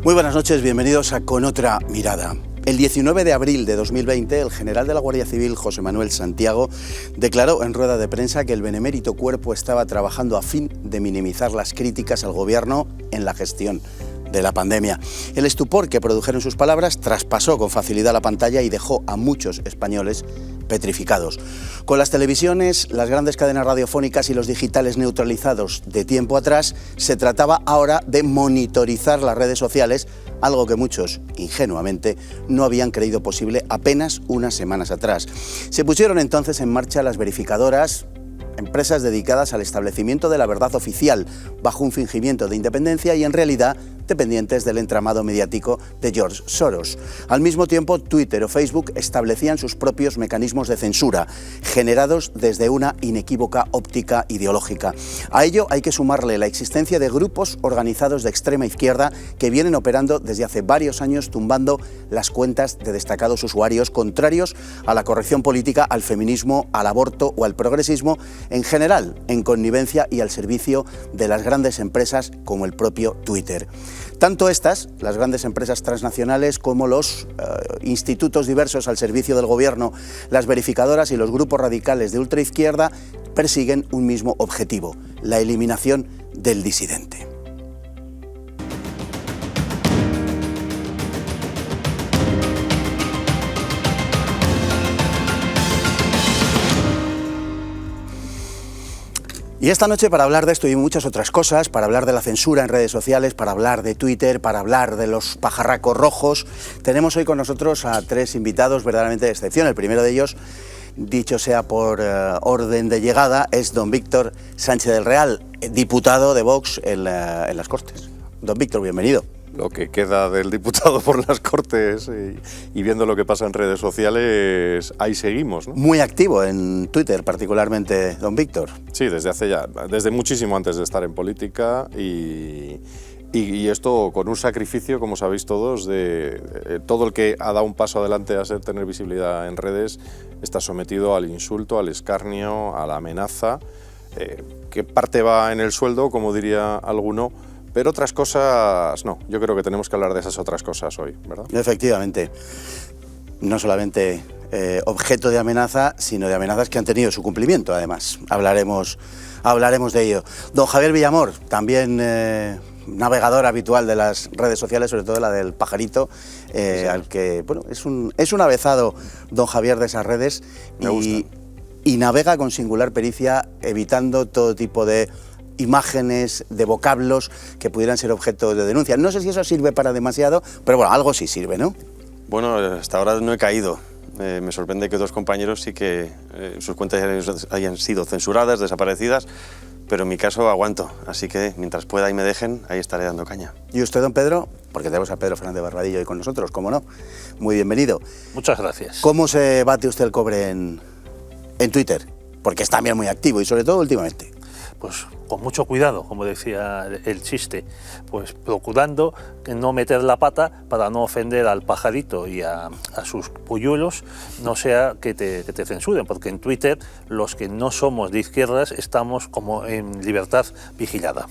Muy buenas noches, bienvenidos a Con Otra Mirada. El 19 de abril de 2020, el general de la Guardia Civil, José Manuel Santiago, declaró en rueda de prensa que el benemérito cuerpo estaba trabajando a fin de minimizar las críticas al gobierno en la gestión de la pandemia. El estupor que produjeron sus palabras traspasó con facilidad la pantalla y dejó a muchos españoles petrificados. Con las televisiones, las grandes cadenas radiofónicas y los digitales neutralizados de tiempo atrás, se trataba ahora de monitorizar las redes sociales, algo que muchos, ingenuamente, no habían creído posible apenas unas semanas atrás. Se pusieron entonces en marcha las verificadoras, empresas dedicadas al establecimiento de la verdad oficial, bajo un fingimiento de independencia y en realidad dependientes del entramado mediático de George Soros. Al mismo tiempo, Twitter o Facebook establecían sus propios mecanismos de censura, generados desde una inequívoca óptica ideológica. A ello hay que sumarle la existencia de grupos organizados de extrema izquierda que vienen operando desde hace varios años tumbando las cuentas de destacados usuarios contrarios a la corrección política, al feminismo, al aborto o al progresismo en general, en connivencia y al servicio de las grandes empresas como el propio Twitter. Tanto estas, las grandes empresas transnacionales, como los institutos diversos al servicio del gobierno, las verificadoras y los grupos radicales de ultraizquierda persiguen un mismo objetivo: la eliminación del disidente. Y esta noche, para hablar de esto y muchas otras cosas, para hablar de la censura en redes sociales, para hablar de Twitter, para hablar de los pajarracos rojos, tenemos hoy con nosotros a tres invitados verdaderamente de excepción. El primero de ellos, dicho sea por orden de llegada, es don Víctor Sánchez del Real, diputado de Vox en las Cortes. Don Víctor, bienvenido. Lo que queda del diputado por las Cortes y viendo lo que pasa en redes sociales, ahí seguimos, ¿no? Muy activo en Twitter, particularmente, don Víctor. Sí, desde muchísimo antes de estar en política y esto con un sacrificio, como sabéis todos, de todo el que ha dado un paso adelante a tener visibilidad en redes está sometido al insulto, al escarnio, a la amenaza, que parte va en el sueldo, como diría alguno. Pero otras cosas no, yo creo que tenemos que hablar de esas otras cosas hoy, ¿verdad? Efectivamente, no solamente objeto de amenaza, sino de amenazas que han tenido su cumplimiento, además. Hablaremos de ello. Don Javier Villamor, también navegador habitual de las redes sociales, sobre todo la del pajarito, sí, al que, bueno, es un avezado don Javier de esas redes y navega con singular pericia, evitando todo tipo de imágenes, de vocablos que pudieran ser objeto de denuncia. No sé si eso sirve para demasiado, pero bueno, algo sí sirve, ¿no? Bueno, hasta ahora no he caído. Me sorprende que otros compañeros sí que sus cuentas hayan sido censuradas, desaparecidas, pero en mi caso aguanto. Así que mientras pueda y me dejen, ahí estaré dando caña. ¿Y usted, don Pedro? Porque tenemos a Pedro Fernández Barbadillo hoy con nosotros, ¿cómo no? Muy bienvenido. Muchas gracias. ¿Cómo se bate usted el cobre en Twitter? Porque es también muy activo y sobre todo últimamente. Pues con mucho cuidado, como decía el chiste, pues procurando no meter la pata para no ofender al pajarito y a sus polluelos, no sea que te censuren, porque en Twitter los que no somos de izquierdas estamos como en libertad vigilada.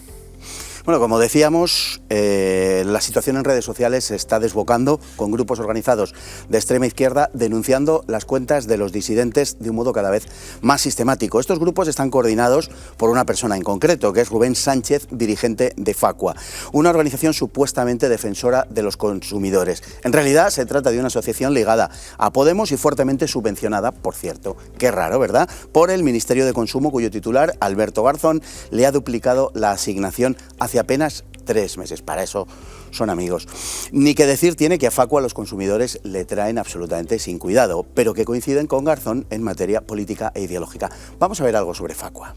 Bueno, como decíamos, la situación en redes sociales se está desbocando con grupos organizados de extrema izquierda denunciando las cuentas de los disidentes de un modo cada vez más sistemático. Estos grupos están coordinados por una persona en concreto, que es Rubén Sánchez, dirigente de Facua, una organización supuestamente defensora de los consumidores. En realidad se trata de una asociación ligada a Podemos y fuertemente subvencionada, por cierto, qué raro, ¿verdad?, por el Ministerio de Consumo, cuyo titular, Alberto Garzón, le ha duplicado la asignación hace apenas 3 meses. Para eso son amigos. Ni que decir tiene que a Facua los consumidores le traen absolutamente sin cuidado, pero que coinciden con Garzón en materia política e ideológica. Vamos a ver algo sobre Facua.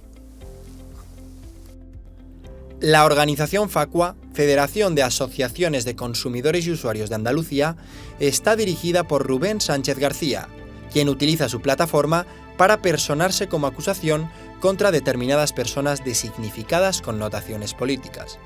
La organización Facua, Federación de Asociaciones de Consumidores y Usuarios de Andalucía, está dirigida por Rubén Sánchez García, quien utiliza su plataforma para personarse como acusación contra determinadas personas de significadas connotaciones políticas.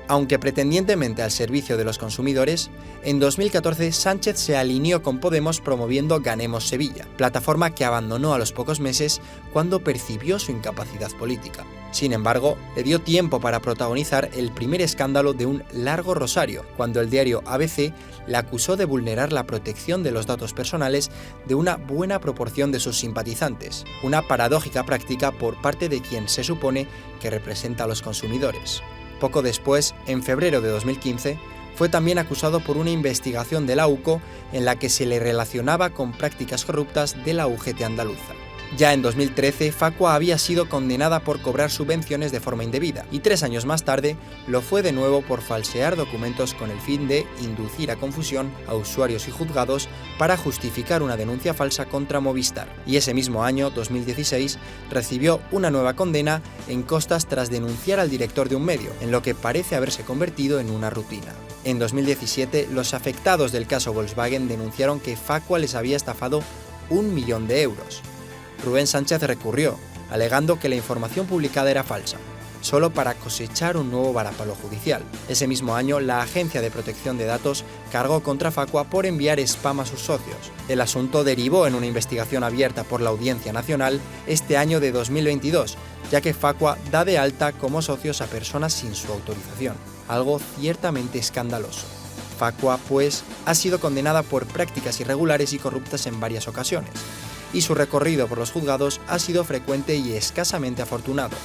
Aunque pretendientemente al servicio de los consumidores, en 2014 Sánchez se alineó con Podemos promoviendo Ganemos Sevilla, plataforma que abandonó a los pocos meses cuando percibió su incapacidad política. Sin embargo, le dio tiempo para protagonizar el primer escándalo de un largo rosario, cuando el diario ABC la acusó de vulnerar la protección de los datos personales de una buena proporción de sus simpatizantes, una paradójica práctica por parte de quien se supone que representa a los consumidores. Poco después, en febrero de 2015, fue también acusado por una investigación de la UCO en la que se le relacionaba con prácticas corruptas de la UGT andaluza. Ya en 2013, Facua había sido condenada por cobrar subvenciones de forma indebida y 3 años más tarde lo fue de nuevo por falsear documentos con el fin de inducir a confusión a usuarios y juzgados para justificar una denuncia falsa contra Movistar. Y ese mismo año, 2016, recibió una nueva condena en costas tras denunciar al director de un medio, en lo que parece haberse convertido en una rutina. En 2017, los afectados del caso Volkswagen denunciaron que Facua les había estafado 1 millón de euros. Rubén Sánchez recurrió, alegando que la información publicada era falsa, solo para cosechar un nuevo varapalo judicial. Ese mismo año, la Agencia de Protección de Datos cargó contra Facua por enviar spam a sus socios. El asunto derivó en una investigación abierta por la Audiencia Nacional este año de 2022, ya que Facua da de alta como socios a personas sin su autorización, algo ciertamente escandaloso. Facua, pues, ha sido condenada por prácticas irregulares y corruptas en varias ocasiones, y su recorrido por los juzgados ha sido frecuente y escasamente afortunado.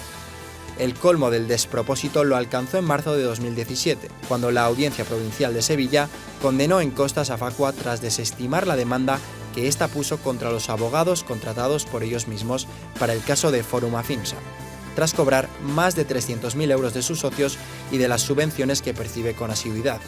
El colmo del despropósito lo alcanzó en marzo de 2017, cuando la Audiencia Provincial de Sevilla condenó en costas a Facua tras desestimar la demanda que ésta puso contra los abogados contratados por ellos mismos para el caso de Forum Afinsa, tras cobrar más de 300.000 euros de sus socios y de las subvenciones que percibe con asiduidad.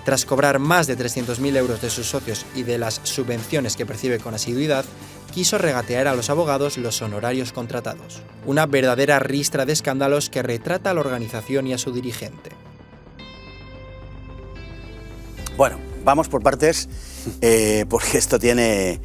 Tras cobrar más de 300.000 euros de sus socios y de las subvenciones que percibe con asiduidad, quiso regatear a los abogados los honorarios contratados. Una verdadera ristra de escándalos que retrata a la organización y a su dirigente. Bueno, vamos por partes, porque esto tiene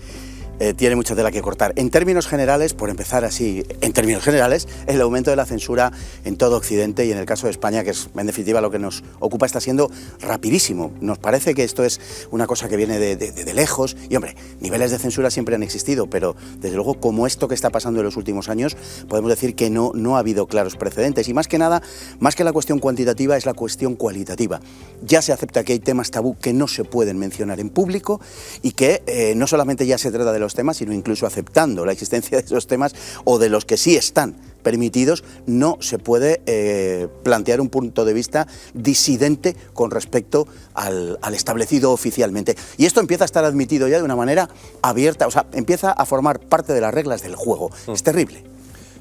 mucha tela que cortar. En términos generales, por empezar así, el aumento de la censura en todo Occidente y en el caso de España, que es en definitiva lo que nos ocupa, está siendo rapidísimo. Nos parece que esto es una cosa que viene de lejos y, hombre, niveles de censura siempre han existido, pero desde luego como esto que está pasando en los últimos años, podemos decir que no ha habido claros precedentes y más que nada, más que la cuestión cuantitativa, es la cuestión cualitativa. Ya se acepta que hay temas tabú que no se pueden mencionar en público y que no solamente ya se trata de los temas, sino incluso aceptando la existencia de esos temas o de los que sí están permitidos, no se puede plantear un punto de vista disidente con respecto al establecido oficialmente. Y esto empieza a estar admitido ya de una manera abierta, o sea, empieza a formar parte de las reglas del juego. Es terrible.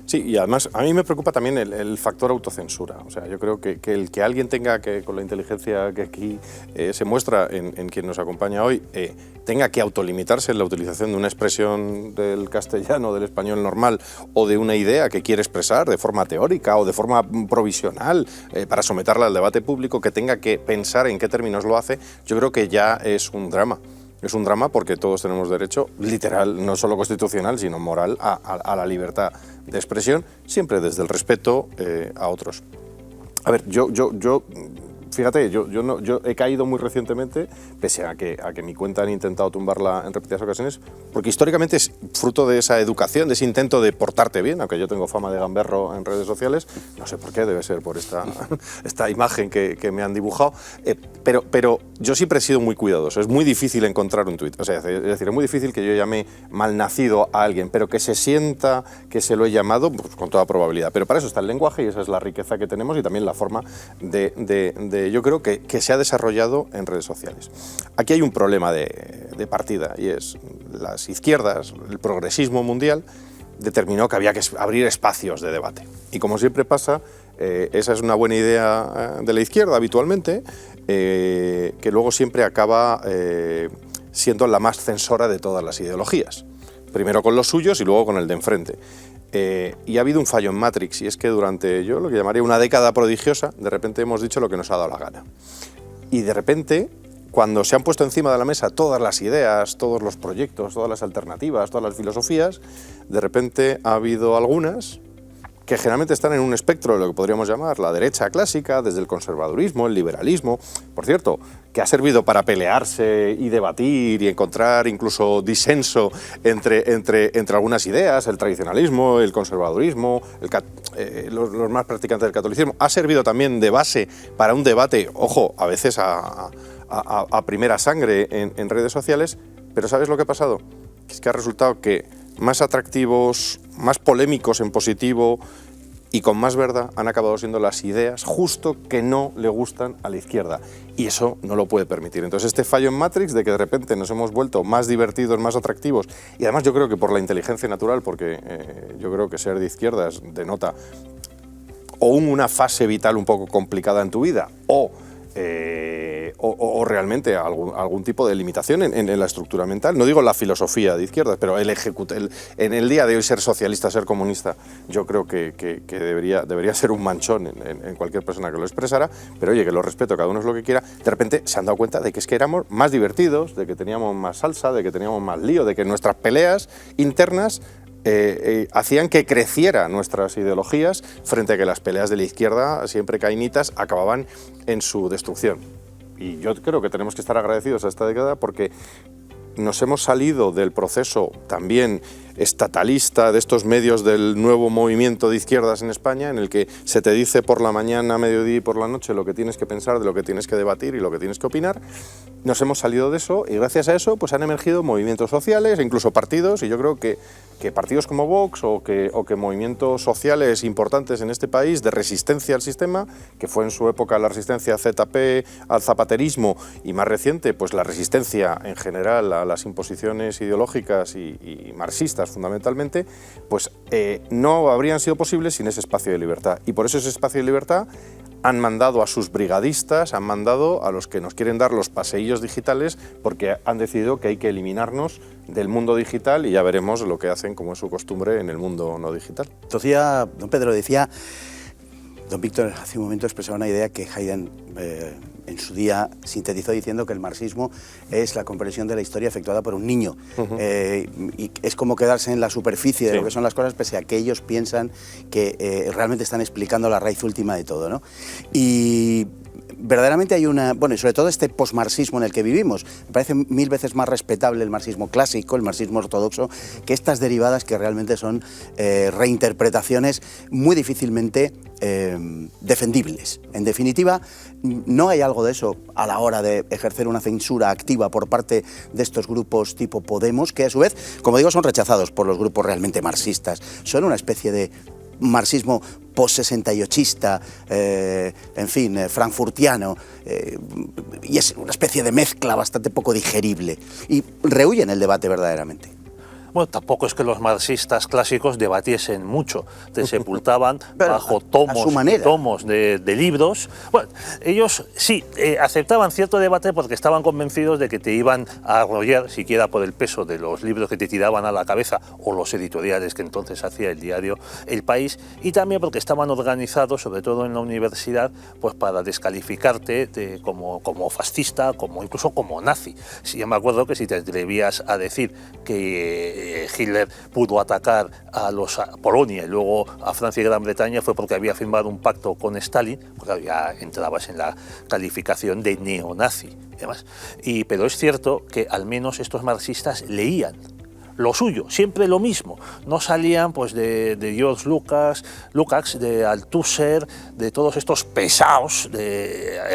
Sí, y además a mí me preocupa también el factor autocensura. O sea, yo creo que el que alguien tenga que, con la inteligencia que aquí se muestra en quien nos acompaña hoy, tenga que autolimitarse en la utilización de una expresión del castellano, del español normal, o de una idea que quiere expresar de forma teórica o de forma provisional para someterla al debate público, que tenga que pensar en qué términos lo hace, yo creo que ya es un drama. Es un drama porque todos tenemos derecho, literal, no solo constitucional, sino moral, a la libertad de expresión, siempre desde el respeto a otros. A ver, fíjate, yo he caído muy recientemente, pese a que mi cuenta han intentado tumbarla en repetidas ocasiones, porque históricamente es fruto de esa educación, de ese intento de portarte bien, aunque yo tengo fama de gamberro en redes sociales, no sé por qué, debe ser por esta imagen que me han dibujado, pero yo siempre he sido muy cuidadoso, es muy difícil encontrar un tuit, o sea, es decir, es muy difícil que yo llame malnacido a alguien, pero que se sienta que se lo he llamado, pues, con toda probabilidad, pero para eso está el lenguaje y esa es la riqueza que tenemos y también la forma yo creo que se ha desarrollado en redes sociales. Aquí hay un problema de partida y es las izquierdas, el progresismo mundial determinó que había que abrir espacios de debate. Y como siempre pasa, esa es una buena idea de la izquierda habitualmente, que luego siempre acaba siendo la más censora de todas las ideologías. Primero con los suyos y luego con el de enfrente. Y ha habido un fallo en Matrix, y es que durante, yo lo que llamaría una década prodigiosa, de repente hemos dicho lo que nos ha dado la gana. Y de repente, cuando se han puesto encima de la mesa todas las ideas, todos los proyectos, todas las alternativas, todas las filosofías, de repente ha habido algunas que generalmente están en un espectro de lo que podríamos llamar la derecha clásica, desde el conservadurismo, el liberalismo, por cierto, que ha servido para pelearse y debatir y encontrar incluso disenso entre algunas ideas, el tradicionalismo, el conservadurismo, los más practicantes del catolicismo, ha servido también de base para un debate, ojo, a veces a primera sangre en redes sociales, pero ¿sabes lo que ha pasado? Es que ha resultado que más atractivos, más polémicos en positivo y con más verdad han acabado siendo las ideas justo que no le gustan a la izquierda. Y eso no lo puede permitir. Entonces este fallo en Matrix de que de repente nos hemos vuelto más divertidos, más atractivos, y además yo creo que por la inteligencia natural, porque yo creo que ser de izquierdas denota o una fase vital un poco complicada en tu vida, o realmente algún tipo de limitación en la estructura mental. No digo la filosofía de izquierdas, pero en el día de hoy ser socialista, ser comunista, yo creo que debería ser un manchón en cualquier persona que lo expresara, pero oye, que lo respeto, cada uno es lo que quiera. De repente se han dado cuenta de que es que éramos más divertidos, de que teníamos más salsa, de que teníamos más lío, de que nuestras peleas internas hacían que crecieran nuestras ideologías frente a que las peleas de la izquierda, siempre cainitas, acababan en su destrucción. Y yo creo que tenemos que estar agradecidos a esta década porque nos hemos salido del proceso también estatalista de estos medios del nuevo movimiento de izquierdas en España, en el que se te dice por la mañana, mediodía y por la noche lo que tienes que pensar, de lo que tienes que debatir y lo que tienes que opinar. Nos hemos salido de eso y gracias a eso pues han emergido movimientos sociales, incluso partidos, y yo creo que partidos como Vox o que movimientos sociales importantes en este país de resistencia al sistema, que fue en su época la resistencia ZP al zapaterismo y más reciente pues la resistencia en general a las imposiciones ideológicas y marxistas fundamentalmente, pues no habrían sido posibles sin ese espacio de libertad. Y por eso ese espacio de libertad han mandado a sus brigadistas, han mandado a los que nos quieren dar los paseillos digitales porque han decidido que hay que eliminarnos del mundo digital y ya veremos lo que hacen, como es su costumbre, en el mundo no digital. Decía, don Pedro, don Víctor hace un momento expresaba una idea que Hayden en su día sintetizó diciendo que el marxismo es la comprensión de la historia efectuada por un niño. Y es como quedarse en la superficie de lo que son las cosas, pese a que ellos piensan que realmente están explicando la raíz última de todo, ¿no? Y verdaderamente hay una... Bueno, y sobre todo este posmarxismo en el que vivimos. Me parece 1000 veces más respetable el marxismo clásico, el marxismo ortodoxo, que estas derivadas que realmente son reinterpretaciones muy difícilmente defendibles. En definitiva, no hay algo de eso a la hora de ejercer una censura activa por parte de estos grupos tipo Podemos, que a su vez, como digo, son rechazados por los grupos realmente marxistas. Son una especie de marxismo post-68ista, en fin, frankfurtiano, y es una especie de mezcla bastante poco digerible y rehuyen el debate verdaderamente. Bueno, tampoco es que los marxistas clásicos debatiesen mucho, te sepultaban bajo tomos y tomos de libros. Bueno, ellos sí aceptaban cierto debate porque estaban convencidos de que te iban a arrollar, siquiera por el peso de los libros que te tiraban a la cabeza o los editoriales que entonces hacía el diario El País, y también porque estaban organizados, sobre todo en la universidad, pues para descalificarte como fascista, incluso como nazi. Sí, yo me acuerdo que si te atrevías a decir que Hitler pudo atacar a Polonia y luego a Francia y Gran Bretaña fue porque había firmado un pacto con Stalin, porque ya entrabas en la calificación de neonazi y demás. Pero es cierto que al menos estos marxistas leían lo suyo, siempre lo mismo. No salían pues de George Lukács, de Althusser, de todos estos pesados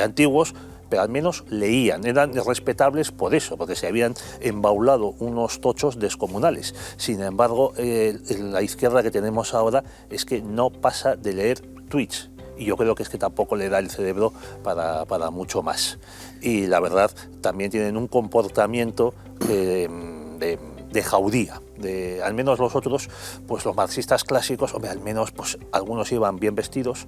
antiguos, pero al menos leían, eran respetables por eso, porque se habían embaulado unos tochos descomunales. Sin embargo, la izquierda que tenemos ahora es que no pasa de leer tweets, y yo creo que es que tampoco le da el cerebro para mucho más. Y la verdad, también tienen un comportamiento de jaudía. Al menos los otros, pues los marxistas clásicos, hombre, al menos pues algunos iban bien vestidos.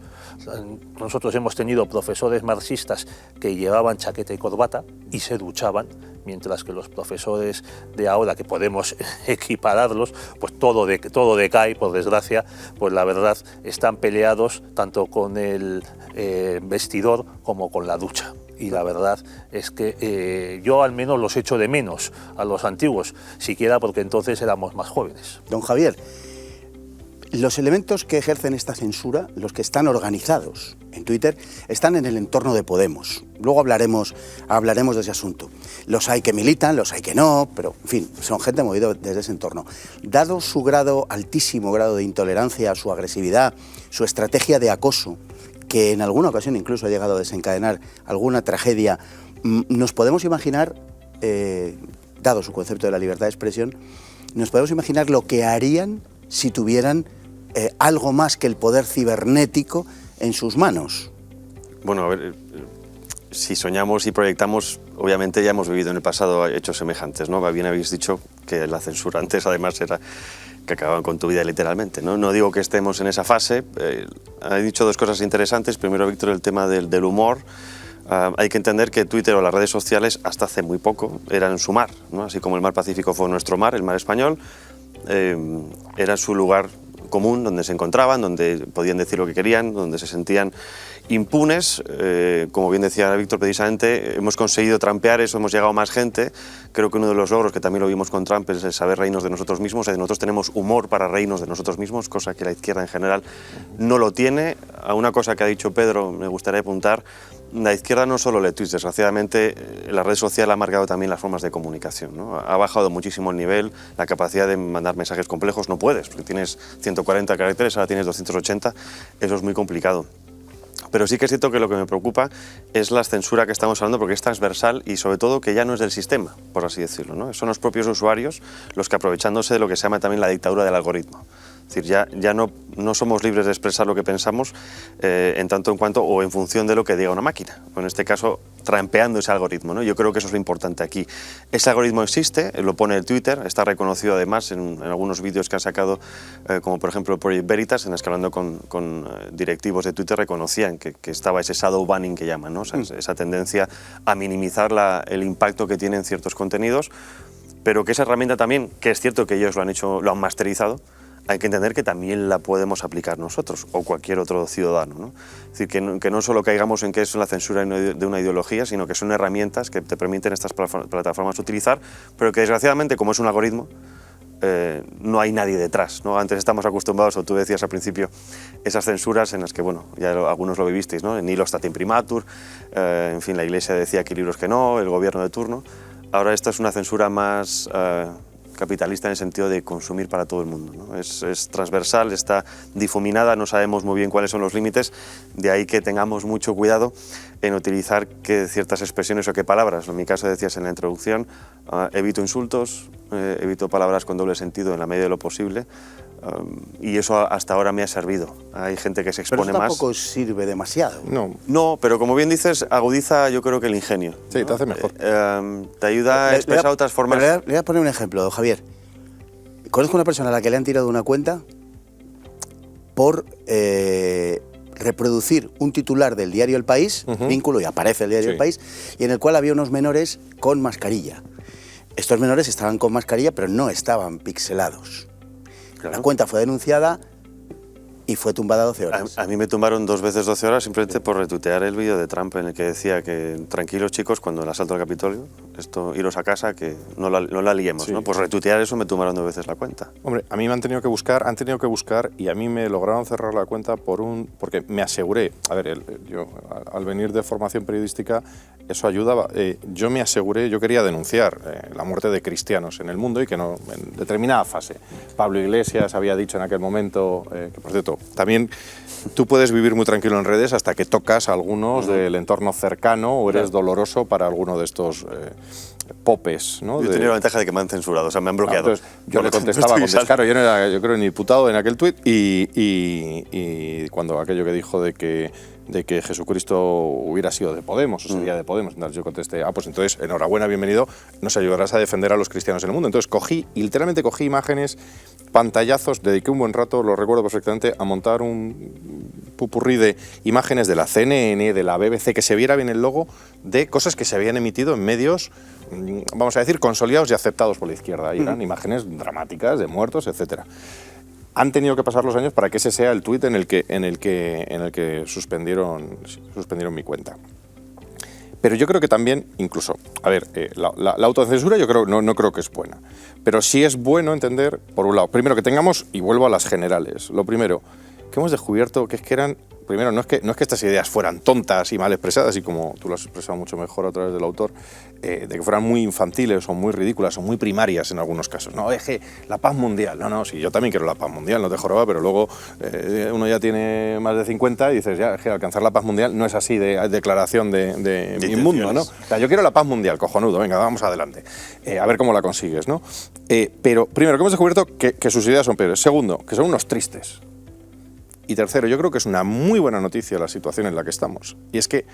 Nosotros hemos tenido profesores marxistas que llevaban chaqueta y corbata y se duchaban, mientras que los profesores de ahora, que podemos equipararlos, pues todo decae, por desgracia, pues la verdad están peleados tanto con el vestidor como con la ducha. Y la verdad es que yo al menos los echo de menos a los antiguos, siquiera porque entonces éramos más jóvenes. Don Javier, Los elementos que ejercen esta censura, los que están organizados en Twitter, están en el entorno de Podemos. Luego hablaremos de ese asunto. Los hay que militan, los hay que no, pero en fin, son gente movida desde ese entorno. Dado su altísimo grado de intolerancia, su agresividad, su estrategia de acoso, que en alguna ocasión incluso ha llegado a desencadenar alguna tragedia, nos podemos imaginar, dado su concepto de la libertad de expresión, nos podemos imaginar lo que harían si tuvieran algo más que el poder cibernético en sus manos. Bueno, a ver, si soñamos y proyectamos, obviamente ya hemos vivido en el pasado hechos semejantes, ¿no? Bien habéis dicho que la censura antes además era que acababan con tu vida literalmente, ¿no? No digo que estemos en esa fase. Ha dicho dos cosas interesantes. Primero, Víctor, el tema del humor. Hay que entender que Twitter o las redes sociales hasta hace muy poco eran su mar, ¿no? Así como el mar Pacífico fue nuestro mar, el mar español, era su lugar común donde se encontraban, donde podían decir lo que querían, donde se sentían impunes. Como bien decía Víctor, precisamente hemos conseguido trampear eso, hemos llegado a más gente. Creo que uno de los logros, que también lo vimos con Trump, es el saber reírnos de nosotros mismos. Nosotros tenemos humor para reírnos de nosotros mismos, cosa que la izquierda en general no lo tiene. A una cosa que ha dicho Pedro me gustaría apuntar: la izquierda no solo lee tweets, desgraciadamente la red social ha marcado también las formas de comunicación, ¿no? Ha bajado muchísimo el nivel, la capacidad de mandar mensajes complejos no puedes, porque tienes 140 caracteres, ahora tienes 280, eso es muy complicado. Pero sí que es cierto que lo que me preocupa es la censura que estamos hablando, porque es transversal y sobre todo que ya no es del sistema, por así decirlo, ¿no? Son los propios usuarios los que, aprovechándose de lo que se llama también la dictadura del algoritmo. Es decir, ya no somos libres de expresar lo que pensamos en tanto en cuanto o en función de lo que diga una máquina, o en este caso trampeando ese algoritmo, ¿no? Yo creo que eso es lo importante aquí. Ese algoritmo existe, lo pone el Twitter, está reconocido además en algunos vídeos que han sacado, como por ejemplo Project Veritas, en las que hablando con directivos de Twitter reconocían que estaba ese shadow banning que llaman, ¿no? O sea, esa tendencia a minimizar el impacto que tienen ciertos contenidos, pero que esa herramienta también, que es cierto que ellos lo han masterizado, hay que entender que también la podemos aplicar nosotros o cualquier otro ciudadano, ¿no? Es decir, que no solo caigamos en que es la censura de una ideología, sino que son herramientas que te permiten estas plataformas utilizar, pero que desgraciadamente, como es un algoritmo, no hay nadie detrás, ¿no? Antes estamos acostumbrados, o tú decías al principio, esas censuras en las que, bueno, ya algunos lo vivisteis, ¿no? Nihilo stat imprimatur, en fin, la Iglesia decía que libros que no, el gobierno de turno. Ahora esta es una censura más capitalista en el sentido de consumir para todo el mundo, ¿no? Es transversal, está difuminada, no sabemos muy bien cuáles son los límites, de ahí que tengamos mucho cuidado en utilizar ciertas expresiones o qué palabras. En mi caso decías en la introducción, evito insultos, evito palabras con doble sentido en la medida de lo posible, y eso hasta ahora me ha servido. Hay gente que se expone pero eso más. Tampoco sirve demasiado. No, pero como bien dices, agudiza yo creo que el ingenio. Sí, ¿no? Te hace mejor. Te ayuda a expresar otras formas. Le voy a poner un ejemplo, Javier. Conozco una persona a la que le han tirado una cuenta por reproducir un titular del diario El País, vínculo, y aparece el diario El País, y en el cual había unos menores con mascarilla. Estos menores estaban con mascarilla, pero no estaban pixelados. Claro. La cuenta fue denunciada y fue tumbada 12 horas. A mí me tumbaron 2 veces 12 horas simplemente por retuitear el vídeo de Trump en el que decía que tranquilos chicos, cuando el asalto al Capitolio, iros a casa, que no la liemos, ¿no? Pues retuitear eso me tumbaron 2 veces la cuenta. Hombre, a mí me han tenido que buscar y a mí me lograron cerrar la cuenta porque me aseguré, a ver, yo al venir de formación periodística eso ayudaba, yo me aseguré, yo quería denunciar la muerte de cristianos en el mundo y que no, en determinada fase. Pablo Iglesias había dicho en aquel momento, que por cierto, también tú puedes vivir muy tranquilo en redes hasta que tocas a algunos del entorno cercano o eres doloroso para alguno de estos popes, ¿no? Yo he tenido la ventaja de que me han censurado, o sea, me han bloqueado. Entonces, yo le contestaba, claro, yo no era, yo creo, ni diputado en aquel tuit y cuando aquello que dijo de que Jesucristo hubiera sido de Podemos, o sería de Podemos, entonces yo contesté, pues entonces, enhorabuena, bienvenido, nos ayudarás a defender a los cristianos en el mundo. Entonces literalmente cogí imágenes, pantallazos, dediqué un buen rato, lo recuerdo perfectamente, a montar un pupurrí de imágenes de la CNN, de la BBC, que se viera bien el logo, de cosas que se habían emitido en medios, vamos a decir, consolidados y aceptados por la izquierda. Y eran imágenes dramáticas de muertos, etcétera. Han tenido que pasar los años para que ese sea el tuit en el que suspendieron mi cuenta. Pero yo creo que también, incluso, a ver, la autocensura yo creo no creo que es buena. Pero sí es bueno entender, por un lado, primero que tengamos, y vuelvo a las generales, lo primero, que hemos descubierto que es que eran, primero, no es que estas ideas fueran tontas y mal expresadas, y como tú lo has expresado mucho mejor a través del autor, de que fueran muy infantiles o muy ridículas o muy primarias en algunos casos. No, es que la paz mundial, no, sí, yo también quiero la paz mundial, no te joroba, pero luego uno ya tiene más de 50 y dices, ya, es que alcanzar la paz mundial no es así de declaración de inmundo, ¿no? O sea, yo quiero la paz mundial, cojonudo, venga, vamos adelante, a ver cómo la consigues, ¿no? Pero primero, que hemos descubierto que sus ideas son peores. Segundo, que son unos tristes. Y tercero, yo creo que es una muy buena noticia la situación en la que estamos. Y es que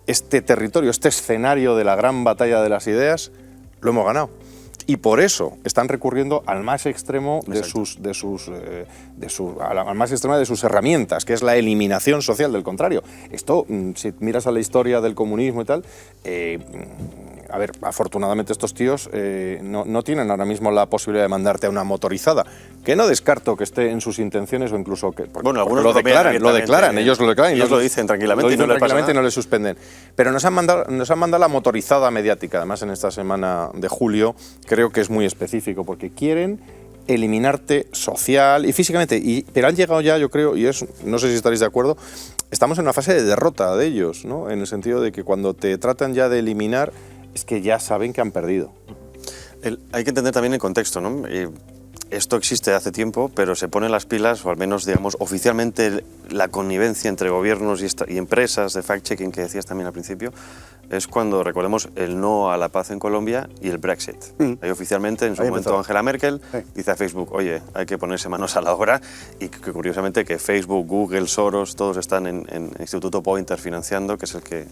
este territorio, este escenario de la gran batalla de las ideas, lo hemos ganado. Y por eso están recurriendo al más extremo de sus herramientas, que es la eliminación social del contrario. Esto, si miras a la historia del comunismo y tal, a ver, afortunadamente estos tíos no tienen ahora mismo la posibilidad de mandarte a una motorizada, que no descarto que esté en sus intenciones o incluso que... Bueno, algunos lo declaran, ellos lo declaran. Ellos lo dicen tranquilamente y no les pasa nada. Y no les suspenden. Pero nos han mandado la motorizada mediática, además en esta semana de julio, creo que es muy específico, porque quieren eliminarte social y físicamente, pero han llegado ya, yo creo, y no sé si estaréis de acuerdo, estamos en una fase de derrota de ellos, ¿no? En el sentido de que cuando te tratan ya de eliminar, es que ya saben que han perdido. Hay que entender también el contexto, ¿no? Esto existe hace tiempo, pero se ponen las pilas, o al menos, digamos, oficialmente la connivencia entre gobiernos y empresas de fact-checking que decías también al principio, es cuando, recordemos, el no a la paz en Colombia y el Brexit. Ahí oficialmente, en su momento, Angela Merkel dice a Facebook, oye, hay que ponerse manos a la obra, y que curiosamente que Facebook, Google, Soros, todos están en Instituto Poynter financiando, que es el que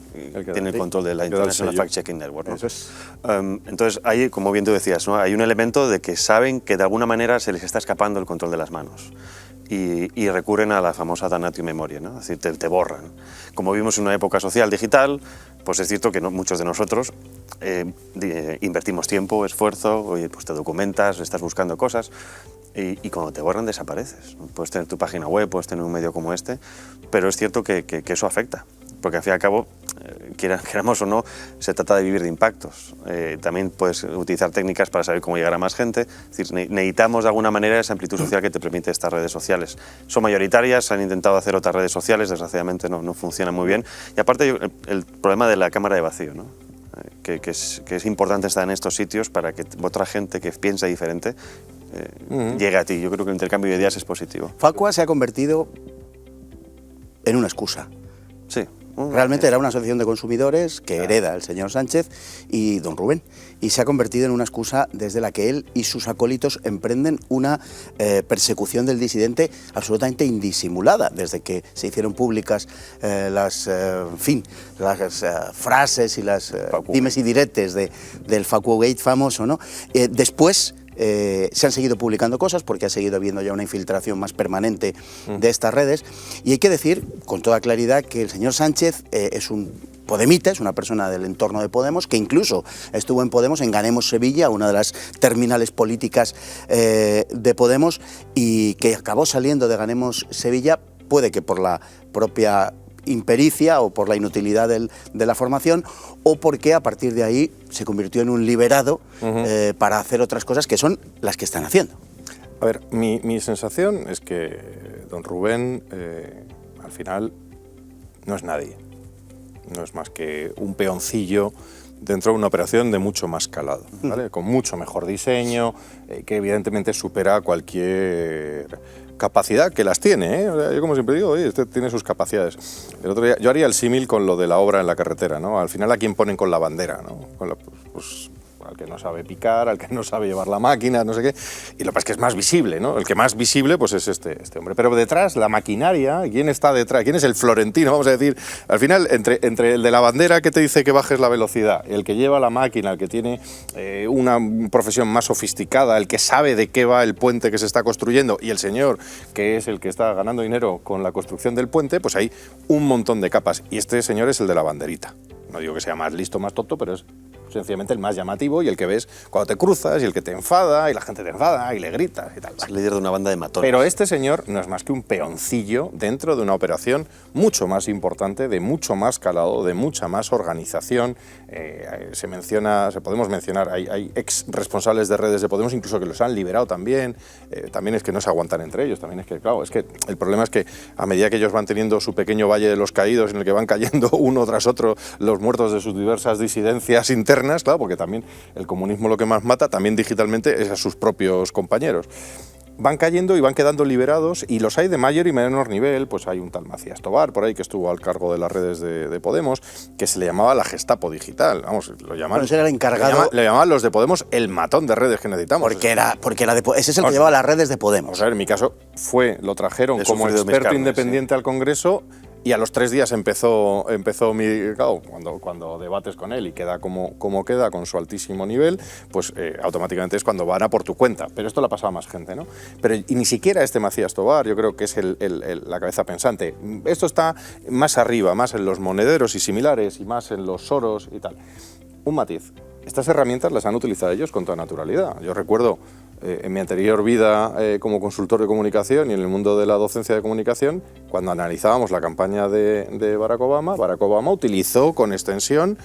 tiene el control de la International Fact-Checking Network, ¿no? Eso es. Entonces, hay, como bien tú decías, ¿no? Hay un elemento de que saben que de alguna manera se les está escapando el control de las manos. Y recurren a la famosa damnatio memoria, ¿no? Es decir, te borran. Como vivimos en una época social digital, pues es cierto que muchos de nosotros invertimos tiempo, esfuerzo, oye, pues te documentas, estás buscando cosas, y cuando te borran desapareces. Puedes tener tu página web, puedes tener un medio como este, pero es cierto que eso afecta, porque al fin y al cabo, queramos o no, se trata de vivir de impactos. También puedes utilizar técnicas para saber cómo llegar a más gente. Es decir, necesitamos de alguna manera esa amplitud social que te permite estas redes sociales. Son mayoritarias, han intentado hacer otras redes sociales, desgraciadamente no funcionan muy bien. Y aparte el problema de la cámara de vacío, ¿no? que es importante estar en estos sitios para que otra gente que piensa diferente llegue a ti. Yo creo que el intercambio de ideas es positivo. Facua se ha convertido en una excusa. Sí. Realmente era una asociación de consumidores que hereda el señor Sánchez y don Rubén, y se ha convertido en una excusa desde la que él y sus acólitos emprenden una persecución del disidente absolutamente indisimulada, desde que se hicieron públicas las frases y las dimes y diretes del Facuagate famoso, ¿no? Después se han seguido publicando cosas porque ha seguido habiendo ya una infiltración más permanente de estas redes, y hay que decir con toda claridad que el señor Sánchez es un podemita, es una persona del entorno de Podemos, que incluso estuvo en Podemos, en Ganemos Sevilla, una de las terminales políticas de Podemos, y que acabó saliendo de Ganemos Sevilla, puede que por la propia impericia o por la inutilidad de la formación, o porque a partir de ahí se convirtió en un liberado para hacer otras cosas que son las que están haciendo. A ver, mi sensación es que don Rubén al final no es nadie, no es más que un peoncillo dentro de una operación de mucho más calado, ¿vale? Con mucho mejor diseño, que evidentemente supera cualquier capacidad, que las tiene, ¿eh? O sea, yo como siempre digo, oye, este tiene sus capacidades. El otro día, yo haría el símil con lo de la obra en la carretera, ¿no? Al final, ¿a quién ponen con la bandera, ¿no? Pues al que no sabe picar, al que no sabe llevar la máquina, no sé qué, y lo que pasa es que es más visible, ¿no? El que más visible pues es este hombre, pero detrás, la maquinaria, ¿quién está detrás? ¿Quién es el florentino? Vamos a decir, al final, entre el de la bandera que te dice que bajes la velocidad, el que lleva la máquina, el que tiene una profesión más sofisticada, el que sabe de qué va el puente que se está construyendo, y el señor, que es el que está ganando dinero con la construcción del puente, pues hay un montón de capas, y este señor es el de la banderita. No digo que sea más listo, más tonto, pero es sencillamente el más llamativo y el que ves cuando te cruzas y el que te enfada y la gente te enfada y le gritas y tal. Es el líder de una banda de matones. Pero este señor no es más que un peoncillo dentro de una operación mucho más importante, de mucho más calado, de mucha más organización. Podemos mencionar, hay ex responsables de redes de Podemos, incluso que los han liberado también. También es que no se aguantan entre ellos, también es que, claro, es que el problema es que a medida que ellos van teniendo su pequeño valle de los caídos en el que van cayendo uno tras otro los muertos de sus diversas disidencias internas, claro, porque también el comunismo lo que más mata, también digitalmente, es a sus propios compañeros. Van cayendo y van quedando liberados, y los hay de mayor y menor nivel. Pues hay un tal Macías Tobar por ahí que estuvo al cargo de las redes de Podemos, que se le llamaba la Gestapo digital, vamos, lo llamaban. Bueno, ese era el encargado. Le llamaban los de Podemos el matón de redes que necesitamos. Ese es el que llevaba las redes de Podemos. O sea, en mi caso lo trajeron como experto independiente al Congreso. Y a los 3 días empezó cuando debates con él y queda como queda, con su altísimo nivel, pues automáticamente es cuando van a por tu cuenta. Pero esto le ha pasado a más gente, ¿no? Pero y ni siquiera este Macías Tobar, yo creo que es la cabeza pensante. Esto está más arriba, más en los monederos y similares, y más en los Soros y tal. Un matiz. Estas herramientas las han utilizado ellos con toda naturalidad. Yo recuerdo en mi anterior vida como consultor de comunicación y en el mundo de la docencia de comunicación, cuando analizábamos la campaña de Barack Obama utilizó con extensión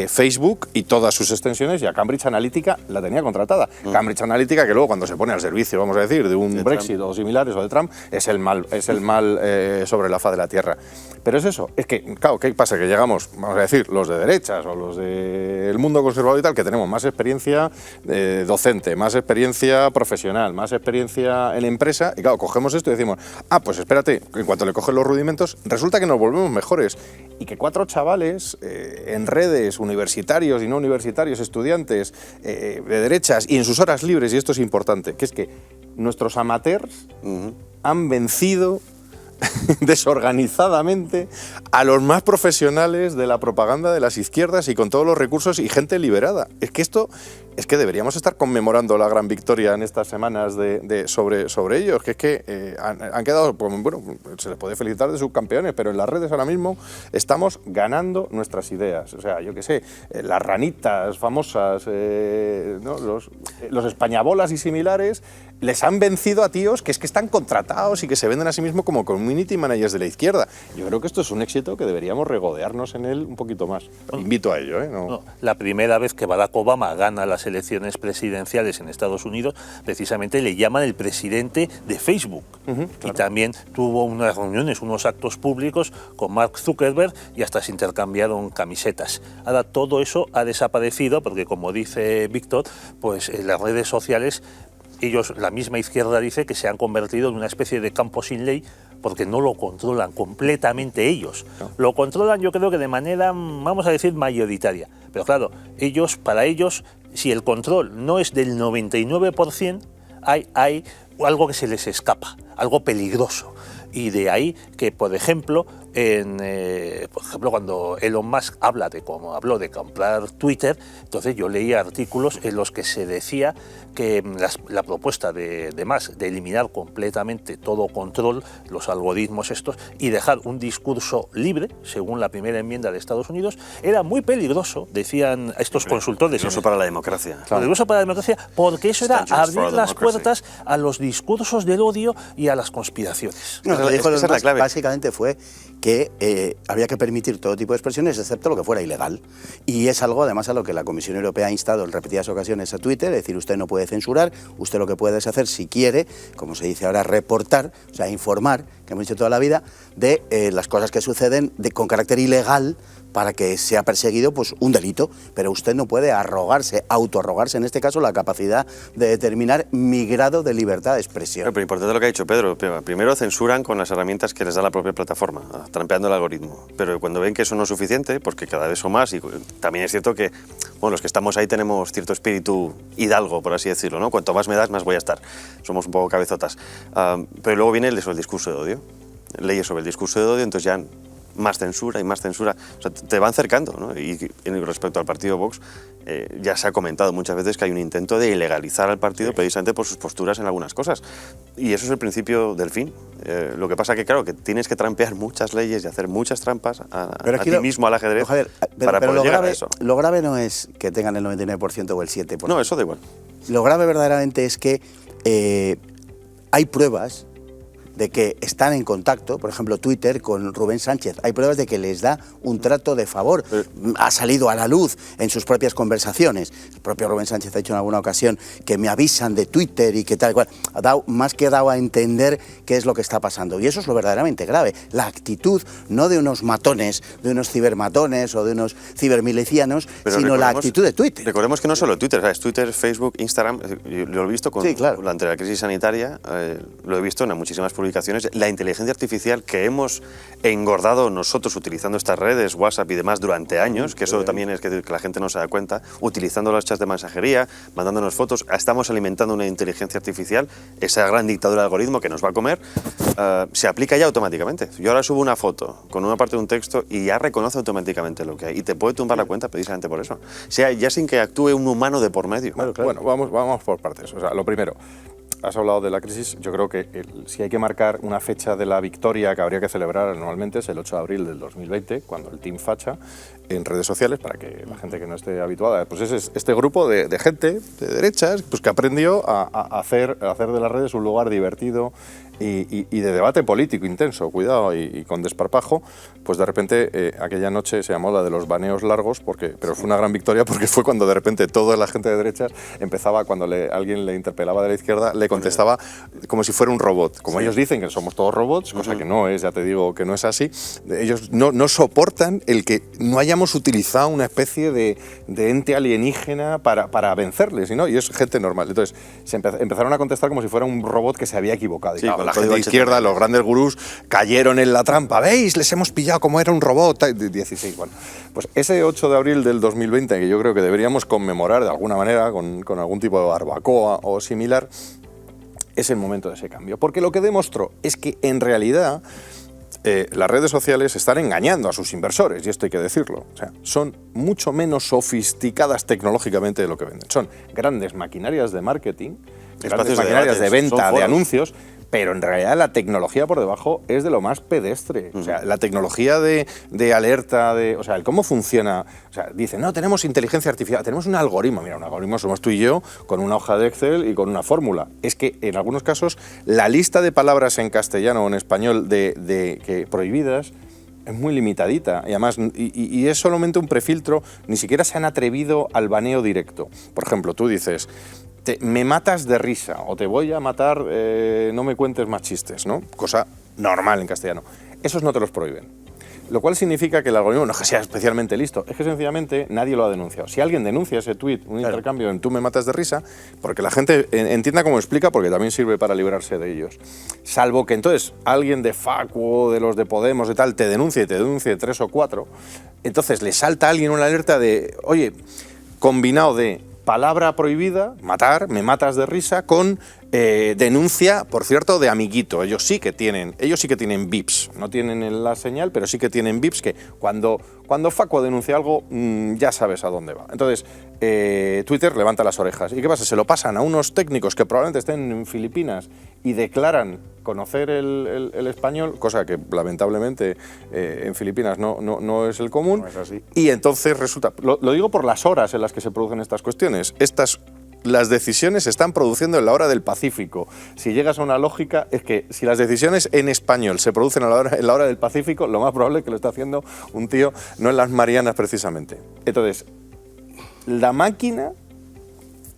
Facebook y todas sus extensiones, y a Cambridge Analytica la tenía contratada. Cambridge Analytica, que luego cuando se pone al servicio, vamos a decir, de un Brexit o similares o de Trump, es el mal sobre la faz de la tierra. Pero es eso, es que, claro, ¿qué pasa? Que llegamos, vamos a decir, los de derechas o los del mundo conservador y tal, que tenemos más experiencia docente, más experiencia profesional, más experiencia en empresa, y claro, cogemos esto y decimos, pues espérate, en cuanto le cogen los rudimentos, resulta que nos volvemos mejores, y que 4 chavales en redes, universitarios y no universitarios, estudiantes de derechas y en sus horas libres, y esto es importante, que es que nuestros amateurs han vencido desorganizadamente a los más profesionales de la propaganda de las izquierdas, y con todos los recursos y gente liberada. Es que deberíamos estar conmemorando la gran victoria en estas semanas sobre ellos, que es que han quedado, pues, bueno, se les puede felicitar de subcampeones, pero en las redes ahora mismo estamos ganando nuestras ideas. O sea, yo qué sé, las ranitas famosas, ¿no? los españabolas y similares, les han vencido a tíos que es que están contratados y que se venden a sí mismos como community managers de la izquierda. Yo creo que esto es un éxito que deberíamos regodearnos en él un poquito más. Invito a ello, ¿eh? No. La primera vez que Barack Obama gana las elecciones presidenciales en Estados Unidos, precisamente le llaman el presidente de Facebook. Claro. Y también tuvo unas reuniones, unos actos públicos con Mark Zuckerberg, y hasta se intercambiaron camisetas. Ahora todo eso ha desaparecido porque, como dice Víctor, pues en las redes sociales, ellos, la misma izquierda dice que se han convertido en una especie de campo sin ley, porque no lo controlan completamente ellos. No. Lo controlan, yo creo que de manera, vamos a decir, mayoritaria. Pero claro, para ellos, si el control no es del 99%, hay algo que se les escapa, algo peligroso. Y de ahí que, por ejemplo, cuando Elon Musk habló de comprar Twitter, entonces yo leía artículos en los que se decía que la propuesta de Musk de eliminar completamente todo control, los algoritmos estos, y dejar un discurso libre, según la primera enmienda de Estados Unidos, era muy peligroso, decían estos consultores. Peligroso para la democracia. Claro. Peligroso para la democracia, porque eso era abrir las puertas a los discursos del odio y a las conspiraciones. No, lo que dijo Elon Musk básicamente fue que había que permitir todo tipo de expresiones, excepto lo que fuera ilegal. Y es algo, además, a lo que la Comisión Europea ha instado en repetidas ocasiones a Twitter, es decir, usted no puede censurar, usted lo que puede es hacer, si quiere, como se dice ahora, reportar, o sea, informar, que hemos dicho toda la vida, de las cosas que suceden con carácter ilegal, para que sea perseguido pues un delito, pero usted no puede autoarrogarse en este caso la capacidad de determinar mi grado de libertad de expresión. Pero importante lo que ha dicho Pedro, primero censuran con las herramientas que les da la propia plataforma, trampeando el algoritmo, pero cuando ven que eso no es suficiente, porque cada vez son más, y también es cierto que los que estamos ahí tenemos cierto espíritu hidalgo, por así decirlo, ¿no? Cuanto más me das, más voy a estar, somos un poco cabezotas, pero luego viene el discurso de odio, leyes sobre el discurso de odio, entonces ya más censura y más censura, o sea, te van cercando, ¿no? Y respecto al partido Vox, ya se ha comentado muchas veces que hay un intento de ilegalizar al partido precisamente por sus posturas en algunas cosas. Y eso es el principio del fin. Lo que pasa que, claro, que tienes que trampear muchas leyes y hacer muchas trampas a ti mismo al ajedrez para poder llegar a eso. Lo grave no es que tengan el 99% o el 7%. No, eso da igual. Lo grave verdaderamente es que hay pruebas de que están en contacto, por ejemplo Twitter con Rubén Sánchez, hay pruebas de que les da un trato de favor, ha salido a la luz en sus propias conversaciones, el propio Rubén Sánchez ha dicho en alguna ocasión que me avisan de Twitter y que tal y cual, más que dado a entender qué es lo que está pasando, y eso es lo verdaderamente grave, la actitud no de unos matones, de unos cibermatones o de unos cibermilicianos, sino la actitud de Twitter. Recordemos que no solo Twitter, ¿sabes? Twitter, Facebook, Instagram, lo he visto durante la crisis sanitaria, lo he visto en muchísimas publicaciones, la inteligencia artificial que hemos engordado nosotros utilizando estas redes, WhatsApp y demás durante años, que eso también es que la gente no se da cuenta, utilizando los chats de mensajería, mandándonos fotos, estamos alimentando una inteligencia artificial, esa gran dictadura de algoritmo que nos va a comer, se aplica ya automáticamente. Yo ahora subo una foto con una parte de un texto y ya reconoce automáticamente lo que hay y te puede tumbar la cuenta precisamente por eso. O sea, ya sin que actúe un humano de por medio. Claro. Bueno, vamos por partes. O sea, lo primero, has hablado de la crisis. Yo creo que si hay que marcar una fecha de la victoria que habría que celebrar anualmente es el 8 de abril del 2020, cuando el Team Facha, en redes sociales, para que la gente que no esté habituada, pues es este grupo de gente de derechas pues que aprendió a hacer de las redes un lugar divertido y de debate político intenso, cuidado, y con desparpajo. Pues de repente aquella noche se llamó la de los baneos largos, pero fue una gran victoria porque fue cuando de repente toda la gente de derechas empezaba, cuando alguien le interpelaba de la izquierda, le contestaba como si fuera un robot. Como ellos dicen que somos todos robots, cosa que no es, ya te digo que no es así, ellos no soportan el que no hayamos utilizado una especie de ente alienígena para vencerles, ¿no? Y es gente normal. Entonces empezaron a contestar como si fuera un robot que se había equivocado. Y claro, la gente de izquierda, los grandes gurús, cayeron en la trampa. ¿Veis? Les hemos pillado como era un robot. 16, bueno. Pues ese 8 de abril del 2020, que yo creo que deberíamos conmemorar de alguna manera con algún tipo de barbacoa o similar, es el momento de ese cambio. Porque lo que demostró es que en realidad las redes sociales están engañando a sus inversores, y esto hay que decirlo. O sea, son mucho menos sofisticadas tecnológicamente de lo que venden. Son grandes maquinarias de marketing, grandes maquinarias de venta de anuncios, pero en realidad la tecnología por debajo es de lo más pedestre. O sea, la tecnología de alerta, o sea, el cómo funciona. O sea, dicen, no, tenemos inteligencia artificial, tenemos un algoritmo. Mira, un algoritmo somos tú y yo con una hoja de Excel y con una fórmula. Es que en algunos casos la lista de palabras en castellano o en español que prohibidas es muy limitadita y además y es solamente un prefiltro, ni siquiera se han atrevido al baneo directo. Por ejemplo, tú dices, me matas de risa o te voy a matar, no me cuentes más chistes, ¿no? Cosa normal en castellano. Esos no te los prohíben. Lo cual significa que el algoritmo no es que sea especialmente listo, es que sencillamente nadie lo ha denunciado. Si alguien denuncia ese tuit, un intercambio en tú me matas de risa, porque la gente entienda cómo explica, porque también sirve para librarse de ellos. Salvo que entonces alguien de Facu, de los de Podemos y tal, te denuncie 3 o 4, entonces le salta a alguien una alerta de, oye, combinado de palabra prohibida, matar, me matas de risa, con denuncia, por cierto, de amiguito. Ellos sí que tienen VIPs, no tienen la señal, pero sí que tienen VIPs que cuando Facu denuncia algo, ya sabes a dónde va. Entonces, Twitter levanta las orejas. ¿Y qué pasa? Se lo pasan a unos técnicos que probablemente estén en Filipinas y declaran conocer el español, cosa que lamentablemente en Filipinas no es el común. No es así. Y entonces resulta, lo digo por las horas en las que se producen estas cuestiones. Las decisiones se están produciendo en la hora del Pacífico. Si llegas a una lógica, es que si las decisiones en español se producen en la hora del Pacífico, lo más probable es que lo está haciendo un tío no en las Marianas precisamente. Entonces, la máquina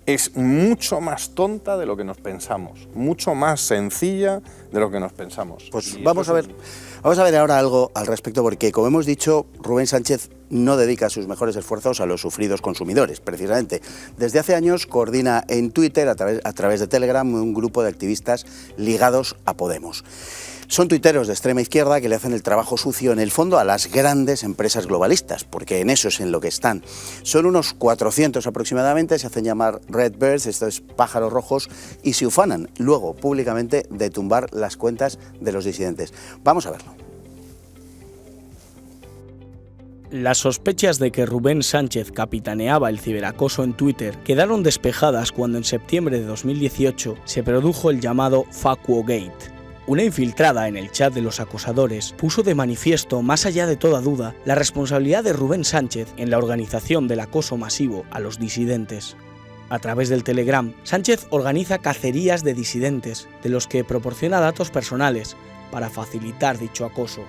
es mucho más tonta de lo que nos pensamos, mucho más sencilla de lo que nos pensamos. Pues vamos a ver ahora algo al respecto, porque como hemos dicho, Rubén Sánchez no dedica sus mejores esfuerzos a los sufridos consumidores, precisamente. Desde hace años coordina en Twitter, a través de Telegram, un grupo de activistas ligados a Podemos. Son tuiteros de extrema izquierda que le hacen el trabajo sucio, en el fondo, a las grandes empresas globalistas, porque en eso es en lo que están. Son unos 400 aproximadamente, se hacen llamar Redbirds, esto es pájaros rojos, y se ufanan luego públicamente de tumbar las cuentas de los disidentes. Vamos a verlo. Las sospechas de que Rubén Sánchez capitaneaba el ciberacoso en Twitter quedaron despejadas cuando en septiembre de 2018 se produjo el llamado FacuoGate. Una infiltrada en el chat de los acosadores puso de manifiesto, más allá de toda duda, la responsabilidad de Rubén Sánchez en la organización del acoso masivo a los disidentes. A través del Telegram, Sánchez organiza cacerías de disidentes, de los que proporciona datos personales para facilitar dicho acoso.